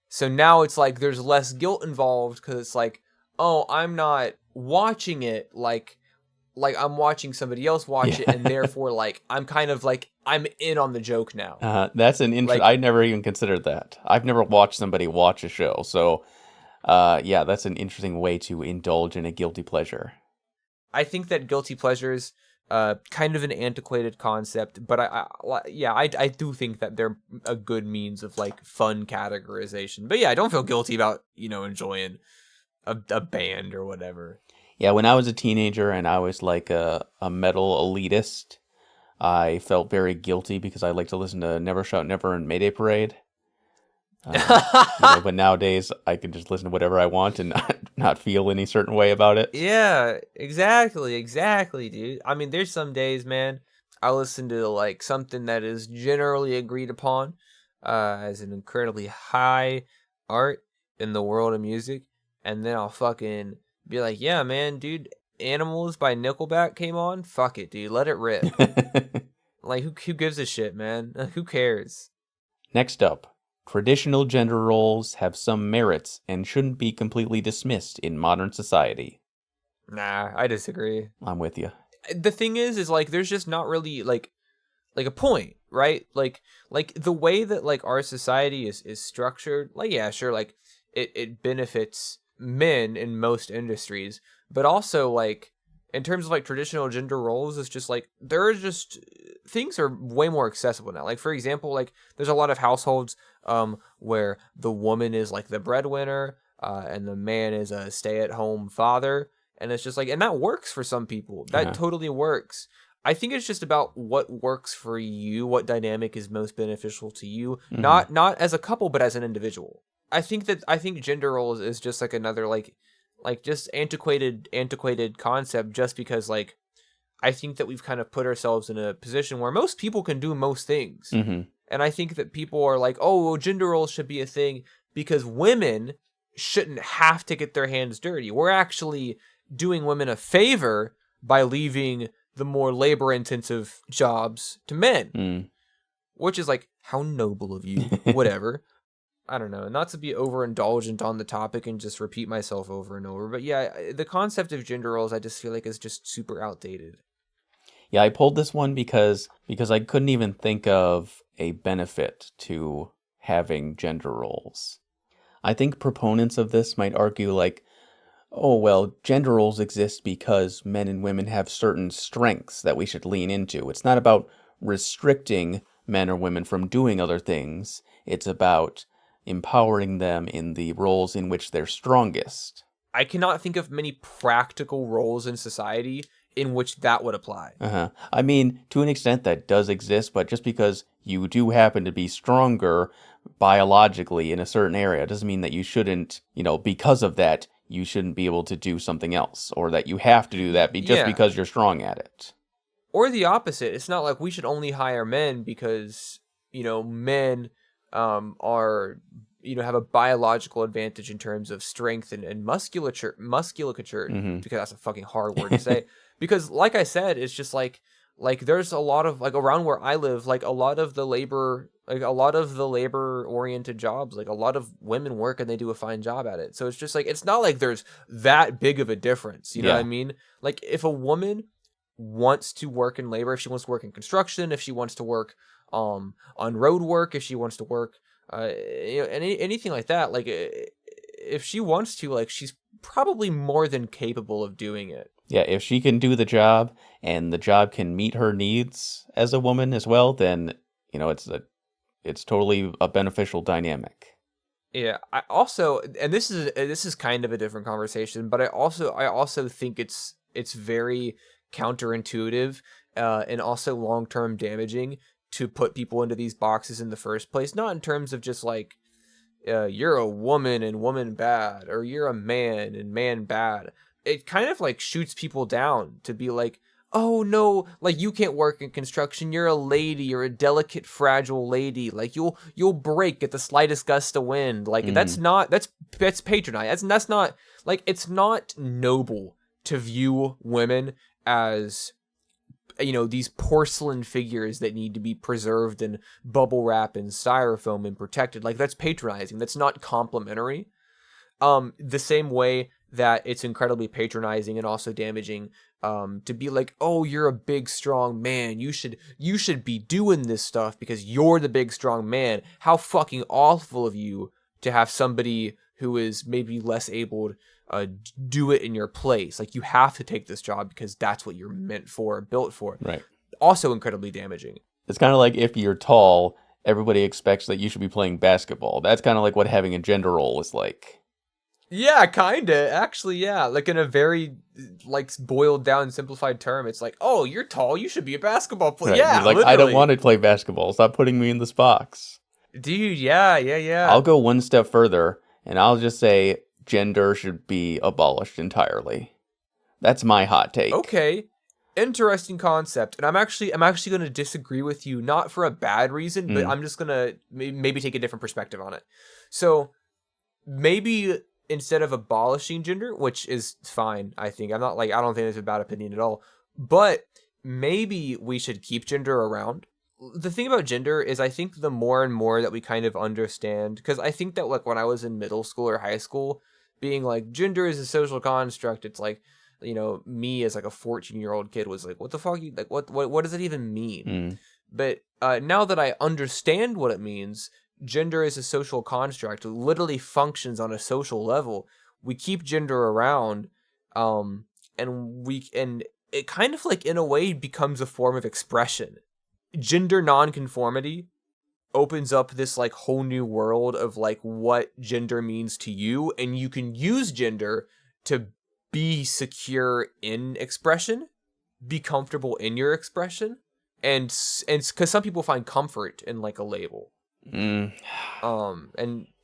So now it's like there's less guilt involved because it's like, oh, I'm not watching it like I'm watching somebody else watch it, and therefore like I'm kind of like I'm in on the joke now. That's an Like- I never even considered that. I've never watched somebody watch a show, so yeah, that's an interesting way to indulge in a guilty pleasure. I think that guilty pleasures, kind of an antiquated concept, but I do think that they're a good means of like fun categorization. But yeah, I don't feel guilty about enjoying a band or whatever. Yeah, when I was a teenager and I was like a metal elitist, I felt very guilty because I like to listen to Never Shout Never and Mayday Parade. But nowadays I can just listen to whatever I want and not feel any certain way about it. Yeah, exactly, dude. I mean, there's some days, man, I listen to like something that is generally agreed upon as an incredibly high art in the world of music, and then I'll fucking be like, yeah, man, dude, Animals by Nickelback came on. Fuck it, dude, let it rip. Like, who gives a shit, man? Who cares? Next up, traditional gender roles have some merits and shouldn't be completely dismissed in modern society. Nah, I disagree. I'm with you. The thing is like there's just not really like a point, right? Like the way that like our society is structured, like yeah, sure, like it benefits men in most industries, but also like in terms of like traditional gender roles, it's just like there are just things are way more accessible now. Like for example, like there's a lot of households where the woman is like the breadwinner and the man is a stay-at-home father. And it's just like, and that works for some people. That totally works. I think it's just about what works for you, what dynamic is most beneficial to you, not as a couple, but as an individual. I think gender roles is just like another like just antiquated concept, just because like I think that we've kind of put ourselves in a position where most people can do most things. Mm-hmm. And I think that people are like, oh, well, gender roles should be a thing because women shouldn't have to get their hands dirty. We're actually doing women a favor by leaving the more labor-intensive jobs to men, which is like, how noble of you, whatever. I don't know, not to be overindulgent on the topic and just repeat myself over and over, but yeah, the concept of gender roles I just feel like is just super outdated. Yeah, I pulled this one because I couldn't even think of a benefit to having gender roles. I think proponents of this might argue like, oh, well, gender roles exist because men and women have certain strengths that we should lean into. It's not about restricting men or women from doing other things. It's about empowering them in the roles in which they're strongest. I cannot think of many practical roles in society in which that would apply. I mean, to an extent that does exist, but just because you do happen to be stronger biologically in a certain area doesn't mean that you shouldn't, because of that, you shouldn't be able to do something else, or that you have to do that just Yeah. because you're strong at it. Or the opposite. It's not like we should only hire men because, men are, have a biological advantage in terms of strength and musculature, Mhm. because that's a fucking hard word to say. Because like I said, it's just like there's a lot of, like, around where I live, like a lot of the labor oriented jobs, like a lot of women work and they do a fine job at it. So it's just like, it's not like there's that big of a difference. You know what I Yeah. mean? Like, if a woman wants to work in labor, if she wants to work in construction, if she wants to work on road work, if she wants to work anything like that, like, if she wants to, like, she's probably more than capable of doing it. Yeah, if she can do the job and the job can meet her needs as a woman as well, then, it's totally a beneficial dynamic. Yeah, I also, and this is kind of a different conversation, but I also think it's very counterintuitive, and also long-term damaging to put people into these boxes in the first place. Not in terms of just like, you're a woman and woman bad, or you're a man and man bad. It kind of like shoots people down to be like, oh no, like, you can't work in construction. You're a lady. You're a delicate, fragile lady. Like, you'll break at the slightest gust of wind. Like, that's patronizing. That's not, like, it's not noble to view women as, these porcelain figures that need to be preserved in bubble wrap and styrofoam and protected. Like, that's patronizing. That's not complimentary. The same way that it's incredibly patronizing and also damaging, to be like, oh, you're a big strong man, you should be doing this stuff because you're the big strong man. How fucking awful of you to have somebody who is maybe less able do it in your place. Like, you have to take this job because that's what you're meant for, built for. Right. Also incredibly damaging. It's kind of like if you're tall, everybody expects that you should be playing basketball. That's kind of like what having a gender role is like. Yeah, kinda. Actually, yeah. Like, in a very, like, boiled down, simplified term, it's like, oh, you're tall, you should be a basketball player. Right. Yeah, You're like, literally. I don't want to play basketball. Stop putting me in this box. Dude, yeah. I'll go one step further, and I'll just say gender should be abolished entirely. That's my hot take. Okay. Interesting concept. And I'm actually going to disagree with you, not for a bad reason, but I'm just going to maybe take a different perspective on it. So, maybe instead of abolishing gender, which is fine, I think. I don't think there's a bad opinion at all. But maybe we should keep gender around. The thing about gender is, I think the more and more that we kind of understand, because I think that, like, when I was in middle school or high school, being like, gender is a social construct, it's like, me as like a 14-year-old kid was like, what the fuck? Like, what does it even mean? But now that I understand what it means, gender is a social construct. It literally functions on a social level. We keep gender around, and it kind of, like, in a way becomes a form of expression. Gender nonconformity opens up this, like, whole new world of, like, what gender means to you, and you can use gender to be secure in expression, be comfortable in your expression, and because some people find comfort in, like, a label. And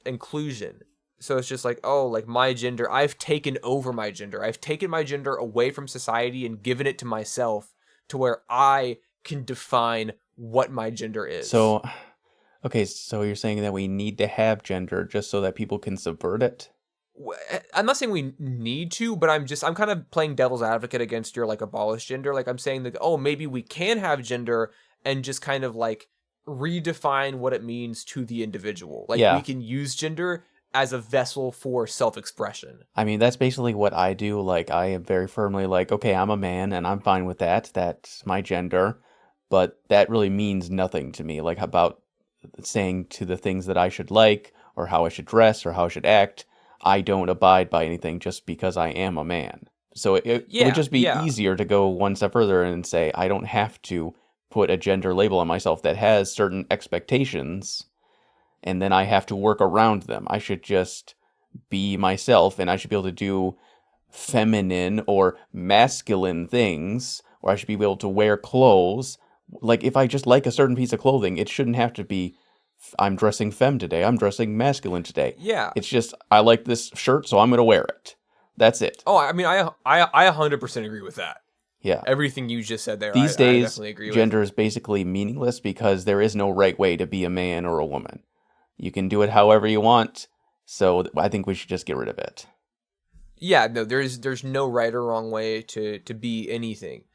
inclusion. So it's just like, oh, like, my gender, I've taken over my gender. I've taken my gender away from society and given it to myself, to where I can define what my gender is. So, okay, so you're saying that we need to have gender just so that people can subvert it? I'm not saying we need to, but I'm kind of playing devil's advocate against your, like, abolish gender. Like, I'm saying that, oh, maybe we can have gender and just kind of, like, redefine what it means to the individual. Like, we can use gender as a vessel for self-expression. I mean, that's basically what I do. Like, I am very firmly like, okay, I'm a man and I'm fine with that. That's my gender. But that really means nothing to me. Like, about saying to the things that I should like, or how I should dress, or how I should act, I don't abide by anything just because I am a man. So it would just be easier to go one step further and say, I don't have to put a gender label on myself that has certain expectations and then I have to work around them. I should just be myself, and I should be able to do feminine or masculine things, or I should be able to wear clothes. Like, if I just like a certain piece of clothing, it shouldn't have to be, I'm dressing femme today, I'm dressing masculine today. Yeah. It's just, I like this shirt, so I'm going to wear it. That's it. Oh, I mean, I 100% agree with that. Yeah. Everything you just said there, These I days, definitely agree gender is basically meaningless because there is no right way to be a man or a woman. You can do it however you want, so I think we should just get rid of it. Yeah, no, there's no right or wrong way to be anything.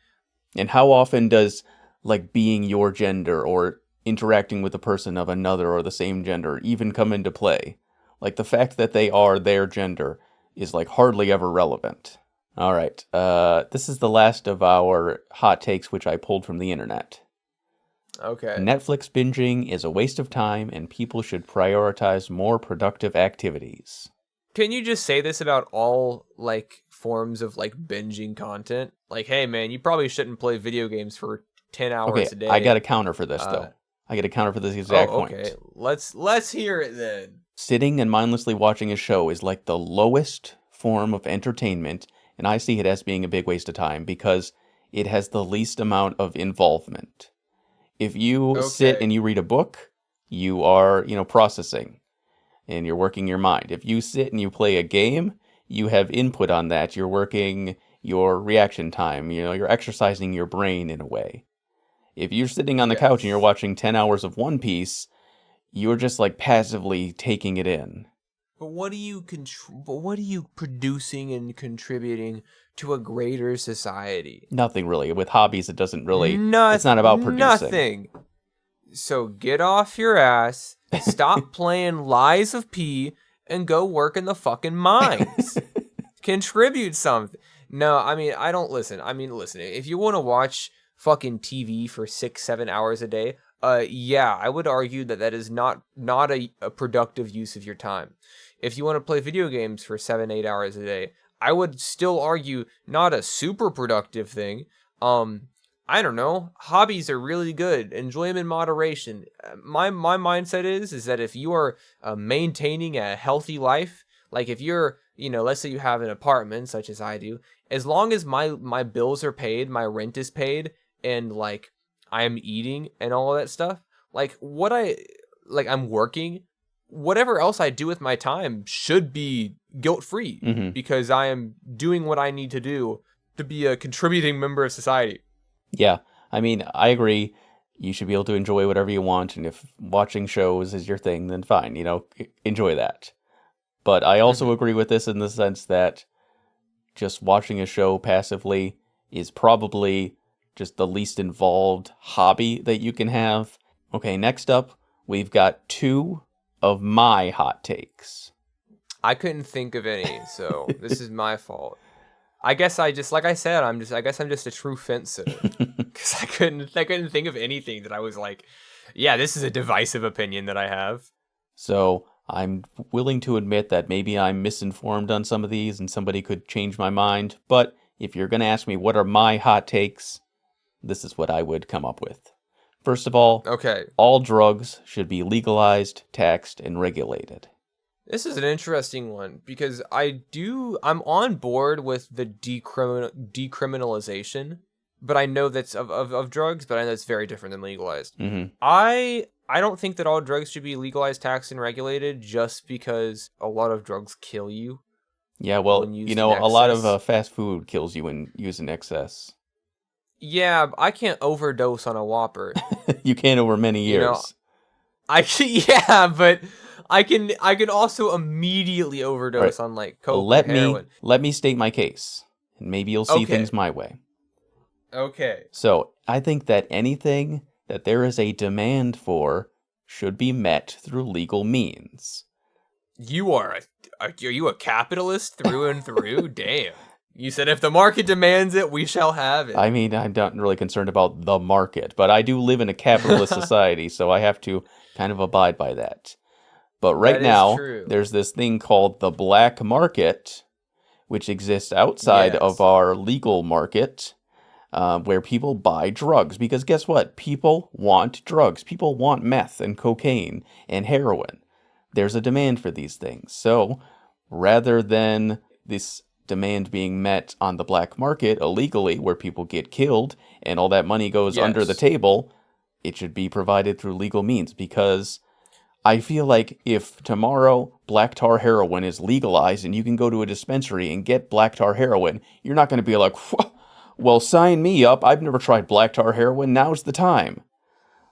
And how often does, like, being your gender or interacting with a person of another or the same gender even come into play? Like, the fact that they are their gender is, like, hardly ever relevant. All right, this is the last of our hot takes, which I pulled from the internet. Okay. Netflix binging is a waste of time, and people should prioritize more productive activities. Can you just say this about all, like, forms of, like, binging content? Like, hey, man, you probably shouldn't play video games for 10 hours a day. I got a counter for this, though. I got a counter for this exact point. Okay. Let's hear it then. Sitting and mindlessly watching a show is like the lowest form of entertainment, and I see it as being a big waste of time because it has the least amount of involvement. If you sit and you read a book, you are, processing, and you're working your mind. If you sit and you play a game, you have input on that. You're working your reaction time. You're exercising your brain in a way. If you're sitting on the couch and you're watching 10 hours of One Piece, you're just like passively taking it in. But what are you producing and contributing to a greater society? Nothing really. With hobbies, it doesn't really. It's not about producing. Nothing. So get off your ass, stop playing Lies of P, and go work in the fucking mines. Contribute something. No, I mean, listen, if you want to watch fucking TV for 6-7 hours a day, yeah, I would argue that is not a productive use of your time. If you want to play video games for 7-8 hours a day, I would still argue not a super productive thing. I don't know. Hobbies are really good. Enjoy them in moderation. My mindset is that if you are maintaining a healthy life, like if you're, let's say you have an apartment such as I do, as long as my bills are paid, my rent is paid, and like I am eating and all of that stuff, like I'm working, whatever else I do with my time should be guilt-free because I am doing what I need to do to be a contributing member of society. Yeah, I mean, I agree. You should be able to enjoy whatever you want, and if watching shows is your thing, then fine, enjoy that. But I also agree with this in the sense that just watching a show passively is probably just the least involved hobby that you can have. Okay, next up, we've got 2 of my hot takes. I couldn't think of any, so this is my fault. I guess I guess I'm just a true fence sitter because I couldn't think of anything that I was like, yeah, this is a divisive opinion that I have. So I'm willing to admit that maybe I'm misinformed on some of these and somebody could change my mind. But if you're going to ask me what are my hot takes, this is what I would come up with. First of all, all drugs should be legalized, taxed, and regulated. This is an interesting one because I'm on board with the decriminalization, but I know that's of drugs, but I know it's very different than legalized. I don't think that all drugs should be legalized, taxed, and regulated just because a lot of drugs kill you. Yeah, well, a lot of fast food kills you when used in excess. Yeah, I can't overdose on a Whopper. You can't over many years. Yeah, but I can also immediately overdose on like coke or heroin. Let me state my case, and maybe you'll see things my way. Okay. So I think that anything that there is a demand for should be met through legal means. Are you a capitalist through and through? Damn. You said if the market demands it, we shall have it. I mean, I'm not really concerned about the market, but I do live in a capitalist society, so I have to kind of abide by that. But right now, there's this thing called the black market, which exists outside of our legal market. where people buy drugs. Because guess what? People want drugs. People want meth and cocaine and heroin. There's a demand for these things. So rather than this demand being met on the black market illegally, where people get killed and all that money goes under the Yes. table, it should be provided through legal means. Because I feel like if tomorrow black tar heroin is legalized and you can go to a dispensary and get black tar heroin, you're not going to be like, well, sign me up. I've never tried black tar heroin. Now's the time.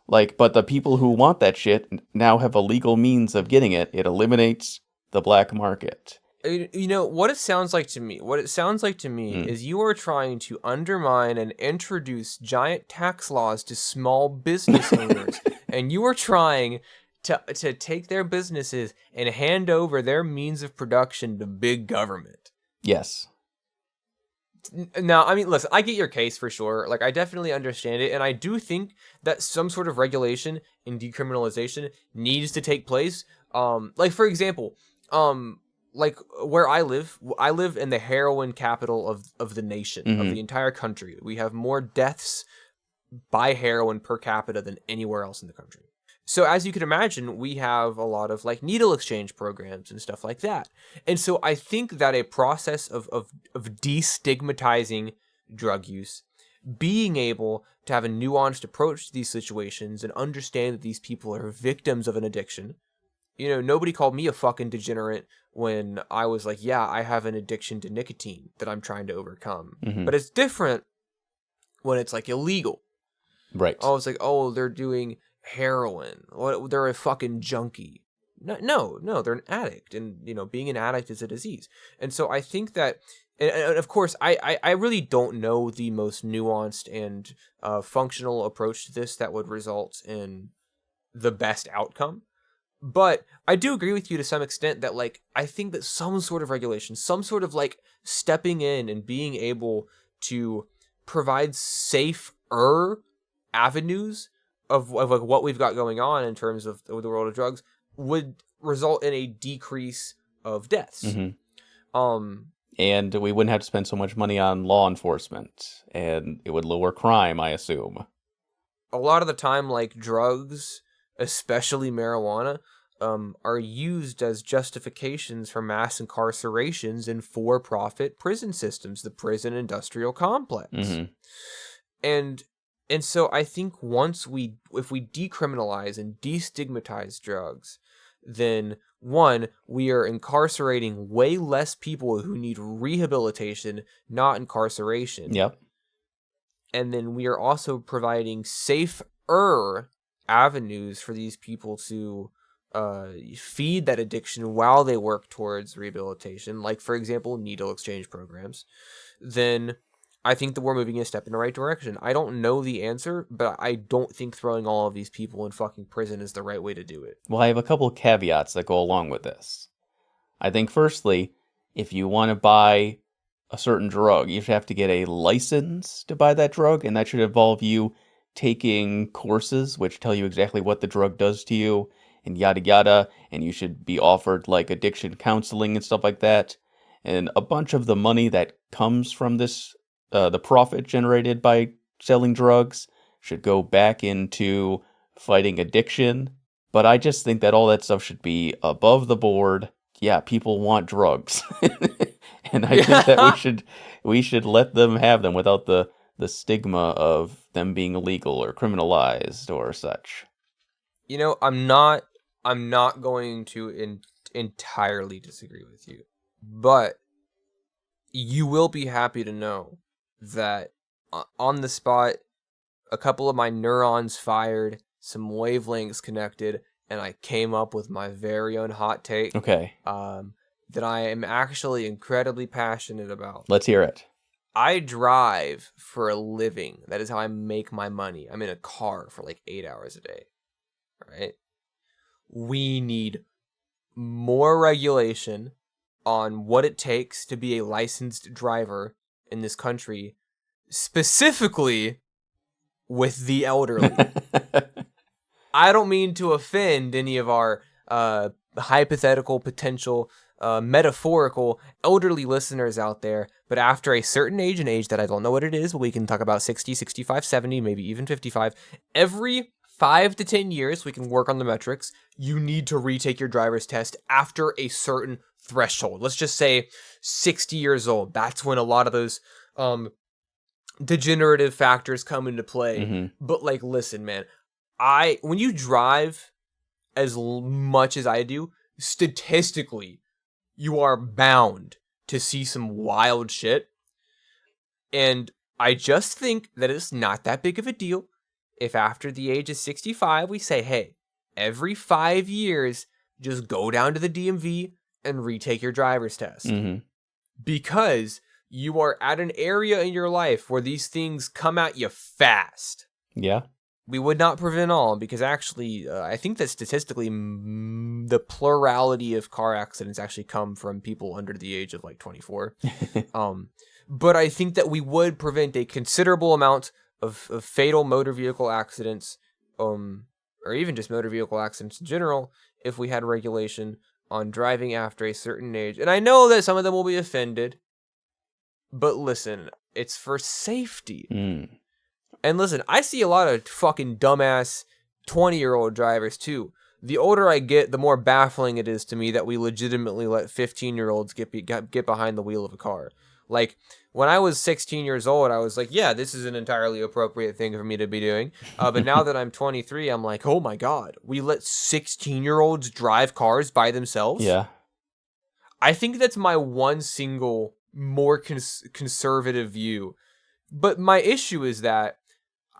Like, but the people who want that shit now have a legal means of getting it. It eliminates the black market. You know what it sounds like to me? What it sounds like to me Mm. is you are trying to undermine and introduce giant tax laws to small business owners, and you are trying to take their businesses and hand over their means of production to big government. Yes. Now, I mean, listen, I get your case for sure. Like, I definitely understand it, and I do think that some sort of regulation and decriminalization needs to take place. Like for example, like where I live in the heroin capital of the nation, of the entire country. We have more deaths by heroin per capita than anywhere else in the country. So as you can imagine, we have a lot of like needle exchange programs and stuff like that. And so I think that a process of destigmatizing drug use, being able to have a nuanced approach to these situations and understand that these people are victims of an addiction. You know, nobody called me a fucking degenerate when I was like, yeah, I have an addiction to nicotine that I'm trying to overcome. Mhm. But it's different when it's like illegal. Right. Oh, it's like, oh, they're doing heroin. What? They're a fucking junkie. No, they're an addict, and you know, being an addict is a disease. And so I think that, and of course, I really don't know the most nuanced and functional approach to this that would result in the best outcome. But I do agree with you to some extent that, like, I think that some sort of regulation, some sort of like stepping in and being able to provide safer avenues of like what we've got going on in terms of the world of drugs would result in a decrease of deaths. And we wouldn't have to spend so much money on law enforcement, and it would lower crime, I assume. A lot of the time, like drugs, especially marijuana, are used as justifications for mass incarcerations in for-profit prison systems, the prison industrial complex. And so I think if we decriminalize and destigmatize drugs, then one, we are incarcerating way less people who need rehabilitation, not incarceration. Yep. And then we are also providing safer avenues for these people to feed that addiction while they work towards rehabilitation, like, for example, needle exchange programs. Then I think that we're moving a step in the right direction. I don't know the answer, but I don't think throwing all of these people in fucking prison is the right way to do it. Well, I have a couple of caveats that go along with this. I think, firstly, if you want to buy a certain drug, you should have to get a license to buy that drug, and that should involve you taking courses which tell you exactly what the drug does to you, and yada yada, and you should be offered, like, addiction counseling and stuff like that. And a bunch of the money that comes from this, the profit generated by selling drugs, should go back into fighting addiction. But I just think that all that stuff should be above the board. Yeah, people want drugs. And I think that we should let them have them without the stigma of them being illegal or criminalized or such. You know, I'm not going to entirely disagree with you, but you will be happy to know that on the spot, a couple of my neurons fired, some wavelengths connected, and I came up with my very own hot take. Okay. That I am actually incredibly passionate about. Let's hear it. I drive for a living. That is how I make my money. I'm in a car for like 8 hours a day. Right? We need more regulation on what it takes to be a licensed driver in this country, specifically with the elderly. I don't mean to offend any of our hypothetical, potential, metaphorical elderly listeners out there, but after a certain age, an age that I don't know what it is, but we can talk about 60, 65, 70, maybe even 55, every 5 to 10 years, we can work on the metrics. You need to retake your driver's test after a certain threshold. Let's just say 60 years old. That's when a lot of those degenerative factors come into play. Mm-hmm. But like, listen, man, when you drive as much as I do, statistically, you are bound to see some wild shit. And I just think that it's not that big of a deal if after the age of 65, we say, hey, every 5 years, just go down to the DMV and retake your driver's test. Mm-hmm. Because you are at an area in your life where these things come at you fast. Yeah. We would not prevent all, because actually, I think that statistically, the plurality of car accidents actually come from people under the age of like 24. But I think that we would prevent a considerable amount of fatal motor vehicle accidents, or even just motor vehicle accidents in general, if we had regulation on driving after a certain age. And I know that some of them will be offended, but listen, it's for safety. Mm. And listen, I see a lot of fucking dumbass 20-year-old drivers too. The older I get, the more baffling it is to me that we legitimately let 15-year-olds get behind the wheel of a car. Like, when I was 16 years old, I was like, yeah, this is an entirely appropriate thing for me to be doing. But now that I'm 23, I'm like, oh my God, we let 16-year-olds drive cars by themselves? Yeah. I think that's my one single more conservative view. But my issue is that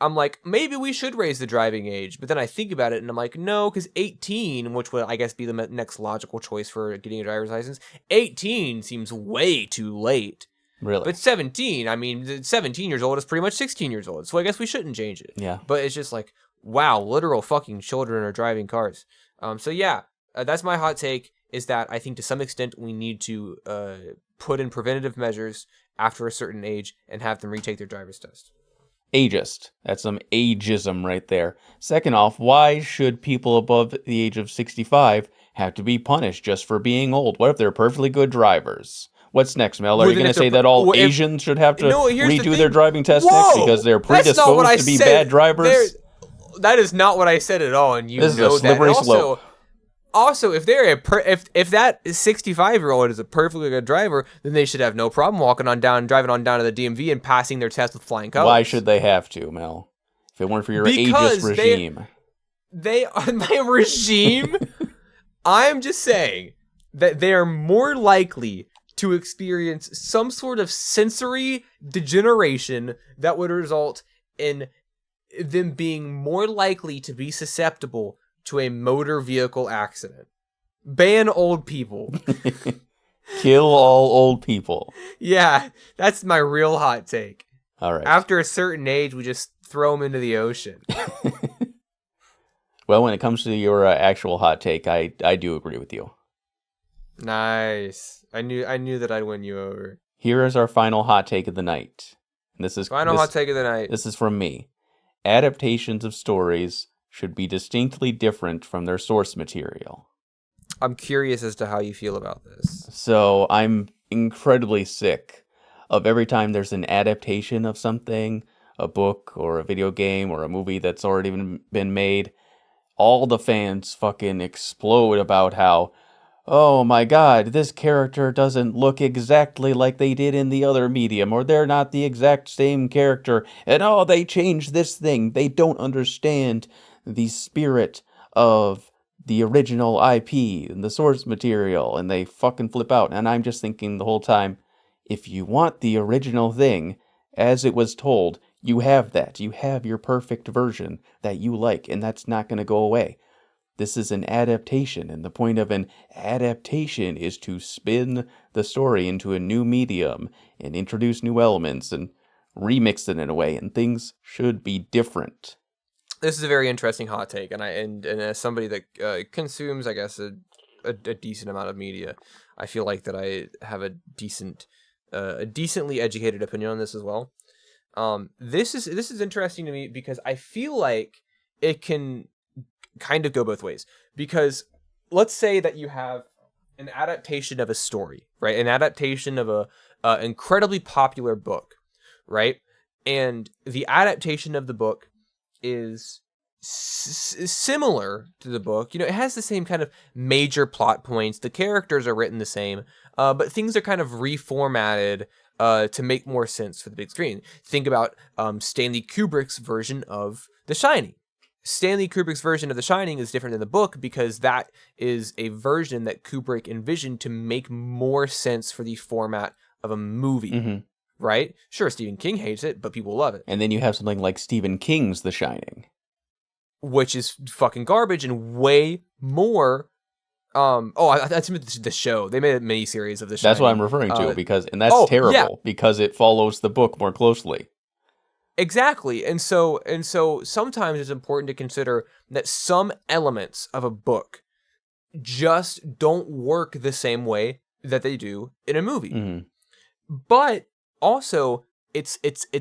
I'm like, maybe we should raise the driving age. But then I think about it and I'm like, no, because 18, which would, I guess, be the next logical choice for getting a driver's license, 18 seems way too late. Really? But 17, I mean, 17 years old is pretty much 16 years old. So I guess we shouldn't change it. Yeah. But it's just like, wow, literal fucking children are driving cars. So yeah, that's my hot take, is that I think to some extent we need to put in preventative measures after a certain age and have them retake their driver's test. Ageist. That's some ageism right there. Second off, why should people above the age of 65 have to be punished just for being old? What if they're perfectly good drivers? What's next, Mel? Are you going to say that all Asians should have to redo their driving test next because they're predisposed to be bad drivers? That is not what I said at all, and you this know is a slippery slope. Also, if they're if that 65-year-old is a perfectly good driver, then they should have no problem driving on down to the DMV and passing their test with flying colors. Why should they have to, Mel? If it weren't for your ageist regime. They are my regime. I'm just saying that they are more likely to experience some sort of sensory degeneration that would result in them being more likely to be susceptible to a motor vehicle accident. Ban old people. Kill all old people. Yeah, that's my real hot take. All right. After a certain age, we just throw them into the ocean. Well, when it comes to your actual hot take, I do agree with you. Nice. I knew that I'd win you over. Here is our final hot take of the night. And this is hot take of the night. This is from me. Adaptations of stories should be distinctly different from their source material. I'm curious as to how you feel about this. So I'm incredibly sick of every time there's an adaptation of something, a book or a video game or a movie that's already been made, all the fans fucking explode about how, oh my God, this character doesn't look exactly like they did in the other medium, or they're not the exact same character, and oh, they changed this thing. They don't understand the spirit of the original IP and the source material, and they fucking flip out. And I'm just thinking the whole time, if you want the original thing, as it was told, you have that. You have your perfect version that you like, and that's not going to go away. This is an adaptation, and the point of an adaptation is to spin the story into a new medium and introduce new elements and remix it in a way, and things should be different. This is a very interesting hot take, and as somebody that consumes, I guess, a decent amount of media, I feel like that I have a decently educated opinion on this as well. This is interesting to me because I feel like it can kind of go both ways. Because let's say that you have an adaptation of a story, right? An adaptation of a incredibly popular book, right? And the adaptation of the book is similar to the book. It has the same kind of major plot points. The characters are written the same, but things are kind of reformatted to make more sense for the big screen. Think about Stanley Kubrick's version of The Shining. Stanley Kubrick's version of The Shining is different than the book because that is a version that Kubrick envisioned to make more sense for the format of a movie. Mm-hmm. Right? Sure, Stephen King hates it, but people love it. And then you have something like Stephen King's The Shining, which is fucking garbage and way more. That's the show. They made a miniseries of The Shining. That's what I'm referring to, and that's terrible because it follows the book more closely. Exactly. And so sometimes it's important to consider that some elements of a book just don't work the same way that they do in a movie. Mm-hmm. But also, it's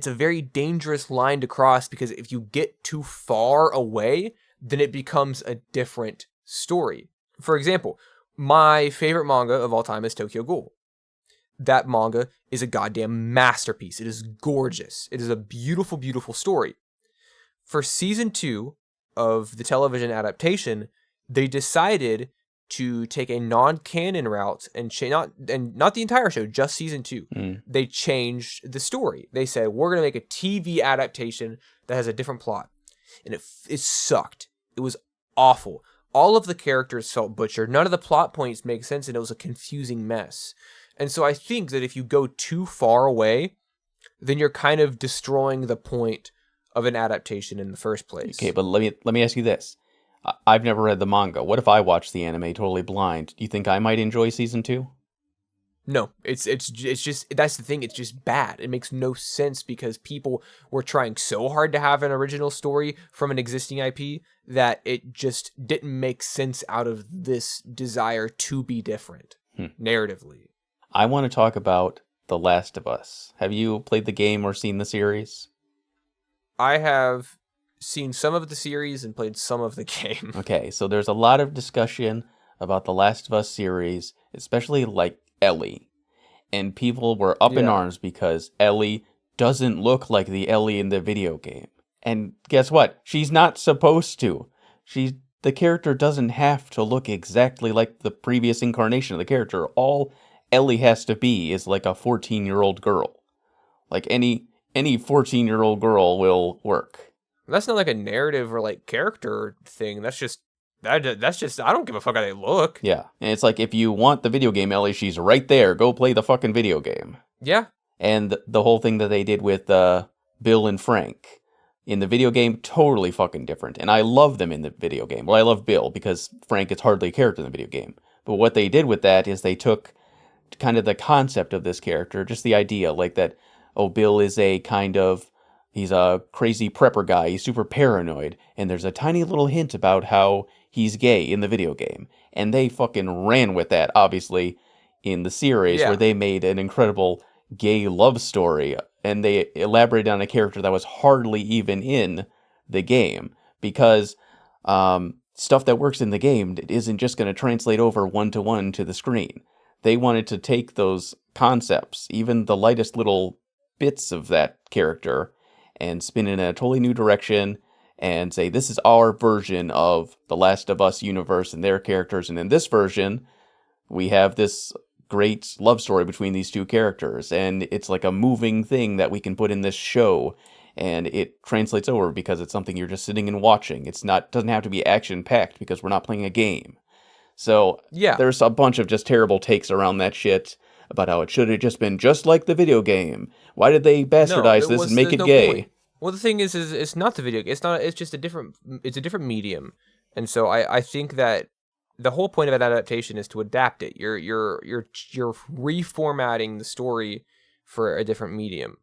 a very dangerous line to cross because if you get too far away, then it becomes a different story. For example, my favorite manga of all time is Tokyo Ghoul. That manga is a goddamn masterpiece. It is gorgeous. It is a beautiful, beautiful story. For season 2 of the television adaptation, they decided to take a non-canon route and not the entire show, just season 2. Mm. They changed the story. They said, we're going to make a TV adaptation that has a different plot. And it sucked. It was awful. All of the characters felt butchered. None of the plot points make sense, and it was a confusing mess. And so I think that if you go too far away, then you're kind of destroying the point of an adaptation in the first place. Okay, but let me ask you this. I've never read the manga. What if I watched the anime totally blind? Do you think I might enjoy season 2? No, it's just, that's the thing. It's just bad. It makes no sense because people were trying so hard to have an original story from an existing IP that it just didn't make sense out of this desire to be different narratively. I want to talk about The Last of Us. Have you played the game or seen the series? I have seen some of the series and played some of the game. Okay, so there's a lot of discussion about the Last of Us series, especially like Ellie. And people were up in arms because Ellie doesn't look like the Ellie in the video game. And guess what? She's not supposed to. The character doesn't have to look exactly like the previous incarnation of the character. All Ellie has to be is like a 14-year-old girl. Like any 14-year-old girl will work. That's not like a narrative or like character thing. That's just I don't give a fuck how they look. Yeah. And it's like, if you want the video game Ellie, she's right there. Go play the fucking video game. Yeah. And the whole thing that they did with Bill and Frank in the video game, totally fucking different. And I love them in the video game. Well, I love Bill because Frank is hardly a character in the video game. But what they did with that is they took kind of the concept of this character, just the idea, like that, Bill is he's a crazy prepper guy, he's super paranoid, and there's a tiny little hint about how he's gay in the video game. And they fucking ran with that, obviously, in the series, where they made an incredible gay love story, and they elaborated on a character that was hardly even in the game, because stuff that works in the game isn't just going to translate over one-to-one to the screen. They wanted to take those concepts, even the lightest little bits of that character, and spin it in a totally new direction, and say, this is our version of the Last of Us universe and their characters, and in this version, we have this great love story between these two characters, and it's like a moving thing that we can put in this show, and it translates over because it's something you're just sitting and watching. Doesn't have to be action-packed because we're not playing a game. So, there's a bunch of just terrible takes around that shit, about how it should have just been just like the video game. Why did they bastardize this and make it gay? Point. Well, the thing is it's not the video game. It's just a different medium. And so I think that the whole point of an adaptation is to adapt it. You're reformatting the story for a different medium.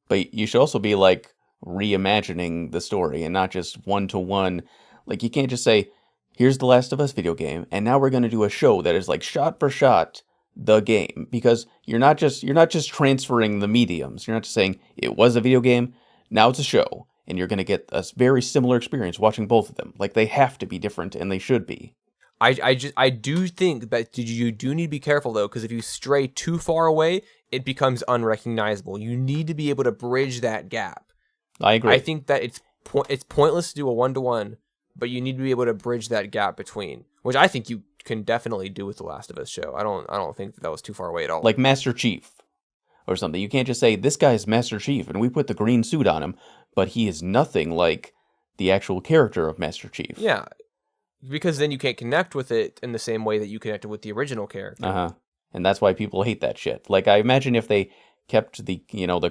But you should also be like reimagining the story and not just one-to-one. Like, you can't just say, here's the Last of Us video game, and now we're going to do a show that is like shot for shot the game, because you're not just transferring the mediums. You're not just saying it was a video game, now it's a show, and you're going to get a very similar experience watching both of them. Like, they have to be different, and they should be. I do think that you do need to be careful though, because if you stray too far away, it becomes unrecognizable. You need to be able to bridge that gap. I agree. I think that it's pointless to do a 1-to-1, but you need to be able to bridge that gap between, which I think you can definitely do with the Last of Us show. I don't think that was too far away at all. Like Master Chief or something. You can't just say, this guy's Master Chief, and we put the green suit on him, but he is nothing like the actual character of Master Chief. Yeah, because then you can't connect with it in the same way that you connected with the original character. Uh-huh. And that's why people hate that shit. Like, I imagine if they kept the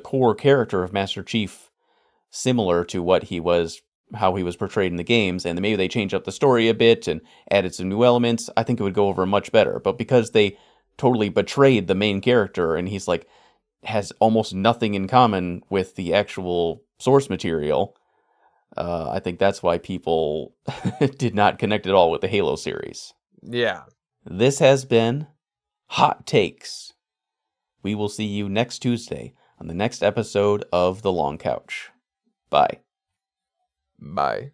core character of Master Chief similar to what he was, how he was portrayed in the games, and maybe they changed up the story a bit and added some new elements, I think it would go over much better. But because they totally betrayed the main character, and he's like, has almost nothing in common with the actual source material, I think that's why people did not connect at all with the Halo series. Yeah. This has been Hot Takes. We will see you next Tuesday on the next episode of The Long Couch. Bye. Bye.